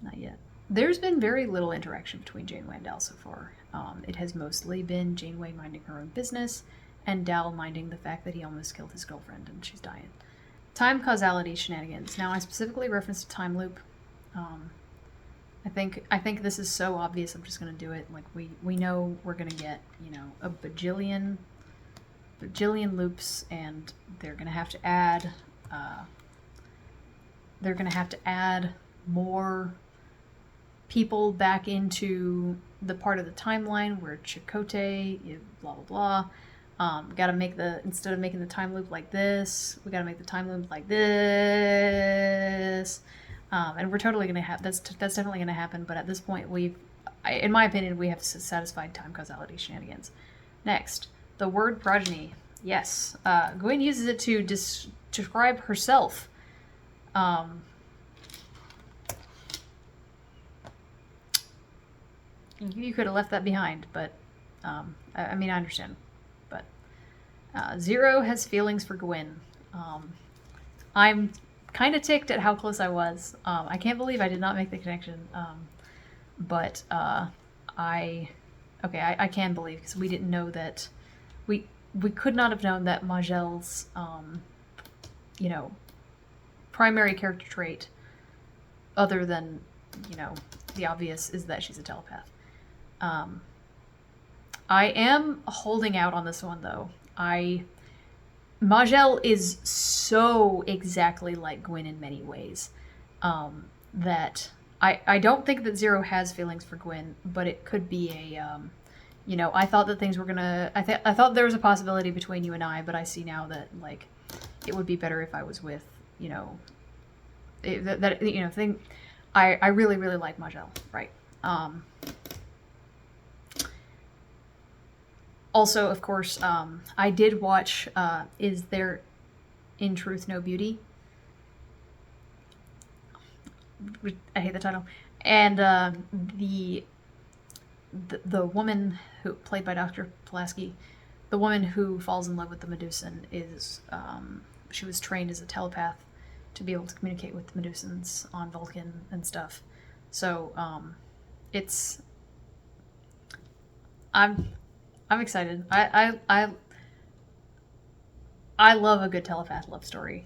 Not yet. There's been very little interaction between Janeway and Dal so far. It has mostly been Janeway minding her own business, and Dal minding the fact that he almost killed his girlfriend and she's dying. Time causality shenanigans. Now, I specifically referenced a time loop. I think this is so obvious. I'm just gonna do it. Like, we know we're gonna get a bajillion loops, and they're gonna have to add more people back into the part of the timeline where Chakotay, blah blah blah. Gotta make instead of making the time loop like this, we gotta make the time loop like this. And we're totally gonna have that's definitely gonna happen. But at this point, in my opinion, we have satisfied time causality shenanigans. Next, the word progeny. Yes, Gwyn uses it to describe herself. You could have left that behind, but I understand. But Zero has feelings for Gwyn. I'm kind of ticked at how close I was. I can't believe I did not make the connection. But I can believe, because we didn't know that we could not have known that Majel's primary character trait, other than the obvious, is that she's a telepath. I am holding out on this one, though. Majel is so exactly like Gwyn in many ways, that I don't think that Zero has feelings for Gwyn, but it could be a, I thought that things were gonna, I thought there was a possibility between you and I, but I see now that, like, it would be better if I was with, I really, really like Majel, right? Also, of course, I did watch Is There in Truth No Beauty? I hate the title. And the woman who, played by Dr. Pulaski, the woman who falls in love with the Medusan is, she was trained as a telepath to be able to communicate with the Medusans on Vulcan and stuff. So, I'm excited. I love a good telepath love story.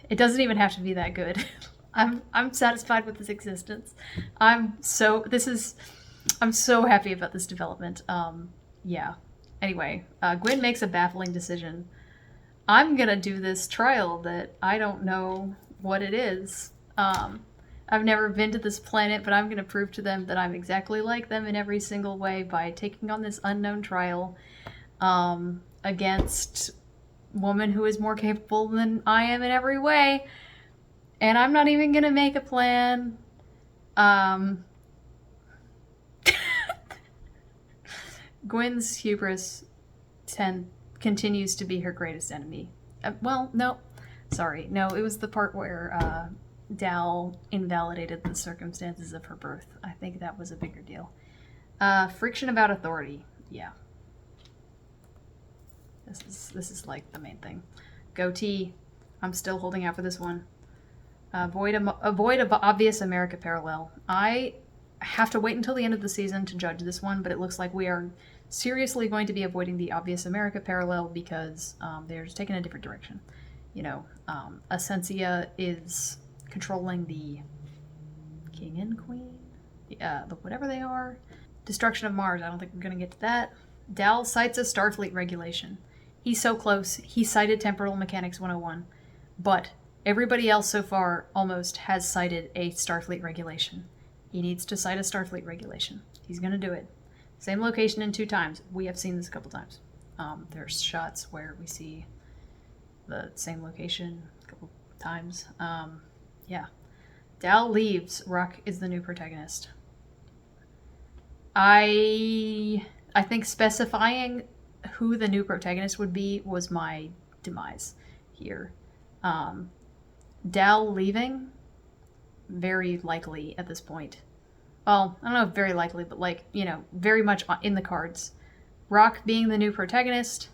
It doesn't even have to be that good. I'm satisfied with this existence. I'm so happy about this development. Yeah. Anyway, Gwyn makes a baffling decision. I'm gonna do this trial that I don't know what it is. I've never been to this planet, but I'm going to prove to them that I'm exactly like them in every single way by taking on this unknown trial against a woman who is more capable than I am in every way. And I'm not even going to make a plan. Gwyn's hubris continues to be her greatest enemy. Well, no. Sorry. No, it was the part where Dal invalidated the circumstances of her birth. I think that was a bigger deal. Friction about authority. Yeah. This is like the main thing. Goatee. I'm still holding out for this one. Avoid of obvious America parallel. I have to wait until the end of the season to judge this one, but it looks like we are seriously going to be avoiding the obvious America parallel because they're just taking a different direction. Essentia is controlling the king and queen, whatever they are. Destruction of Mars. I don't think we're going to get to that. Dal cites a Starfleet regulation. He's so close. He cited Temporal Mechanics 101, but Everybody else so far almost has cited a Starfleet regulation. He needs to cite a Starfleet regulation. He's going to do it. Same location in 2 times. We have seen this a couple times. There's shots where we see the same location a couple times. Yeah. Dal leaves. Rock is the new protagonist. I think specifying who the new protagonist would be was my demise here. Dal leaving, very likely at this point. Well, I don't know if very likely, but like, you know, very much in the cards. Rock being the new protagonist,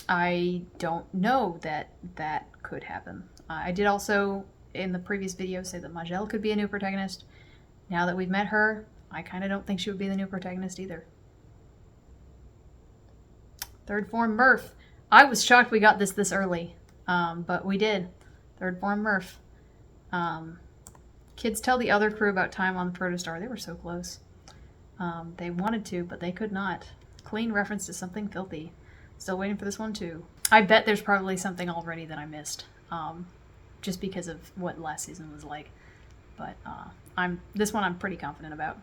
I don't know that that could happen. I did also, in the previous video, say that Majel could be a new protagonist. Now that we've met her, I kind of don't think she would be the new protagonist either. Third form Murph. I was shocked we got this early, but we did. Third form Murph. Kids tell the other crew about time on the Protostar. They were so close. They wanted to, but they could not. Clean reference to something filthy. Still waiting for this one too. I bet there's probably something already that I missed, just because of what last season was like. But this one I'm pretty confident about.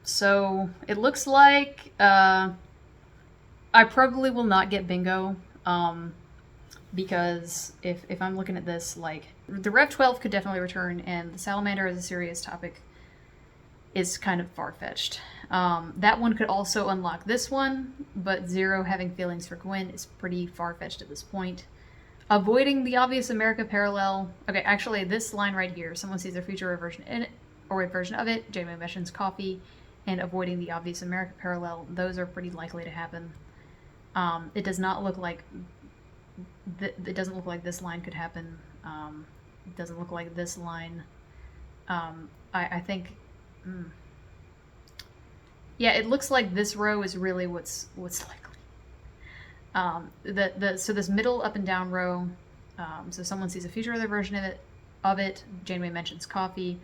So it looks like I probably will not get bingo, because if I'm looking at this, like, the Rev 12 could definitely return, and the Salamander as a serious topic is kind of far-fetched. That one could also unlock this one, but Zero having feelings for Gwen is pretty far-fetched at this point. Avoiding the obvious America parallel. Okay, actually, this line right here, someone sees a future reversion in it, or a version of it. Janeway mentions coffee, and avoiding the obvious America parallel. Those are pretty likely to happen. It does not look like it doesn't look like this line could happen. It doesn't look like this line. I think. Yeah, it looks like this row is really what's likely. So this middle up and down row. So someone sees a future other version of it. Janeway mentions coffee,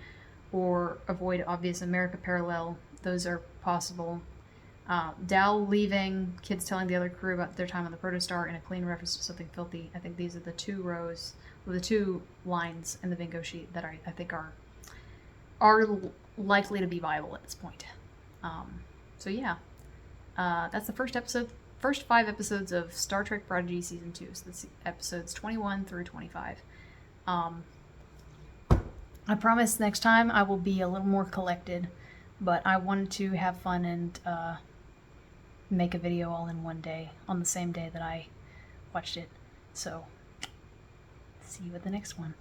or avoid obvious America parallel. Those are possible. Dal leaving, kids telling the other crew about their time on the Protostar, and a clean reference to something filthy. I think these are the 2 rows, or the 2 lines in the bingo sheet that I think are likely to be viable at this point. So yeah, that's the first 5 episodes of Star Trek Prodigy Season 2. So that's episodes 21 through 25. I promise next time I will be a little more collected, but I wanted to have fun and make a video all in one day, on the same day that I watched it. So, see you at the next one.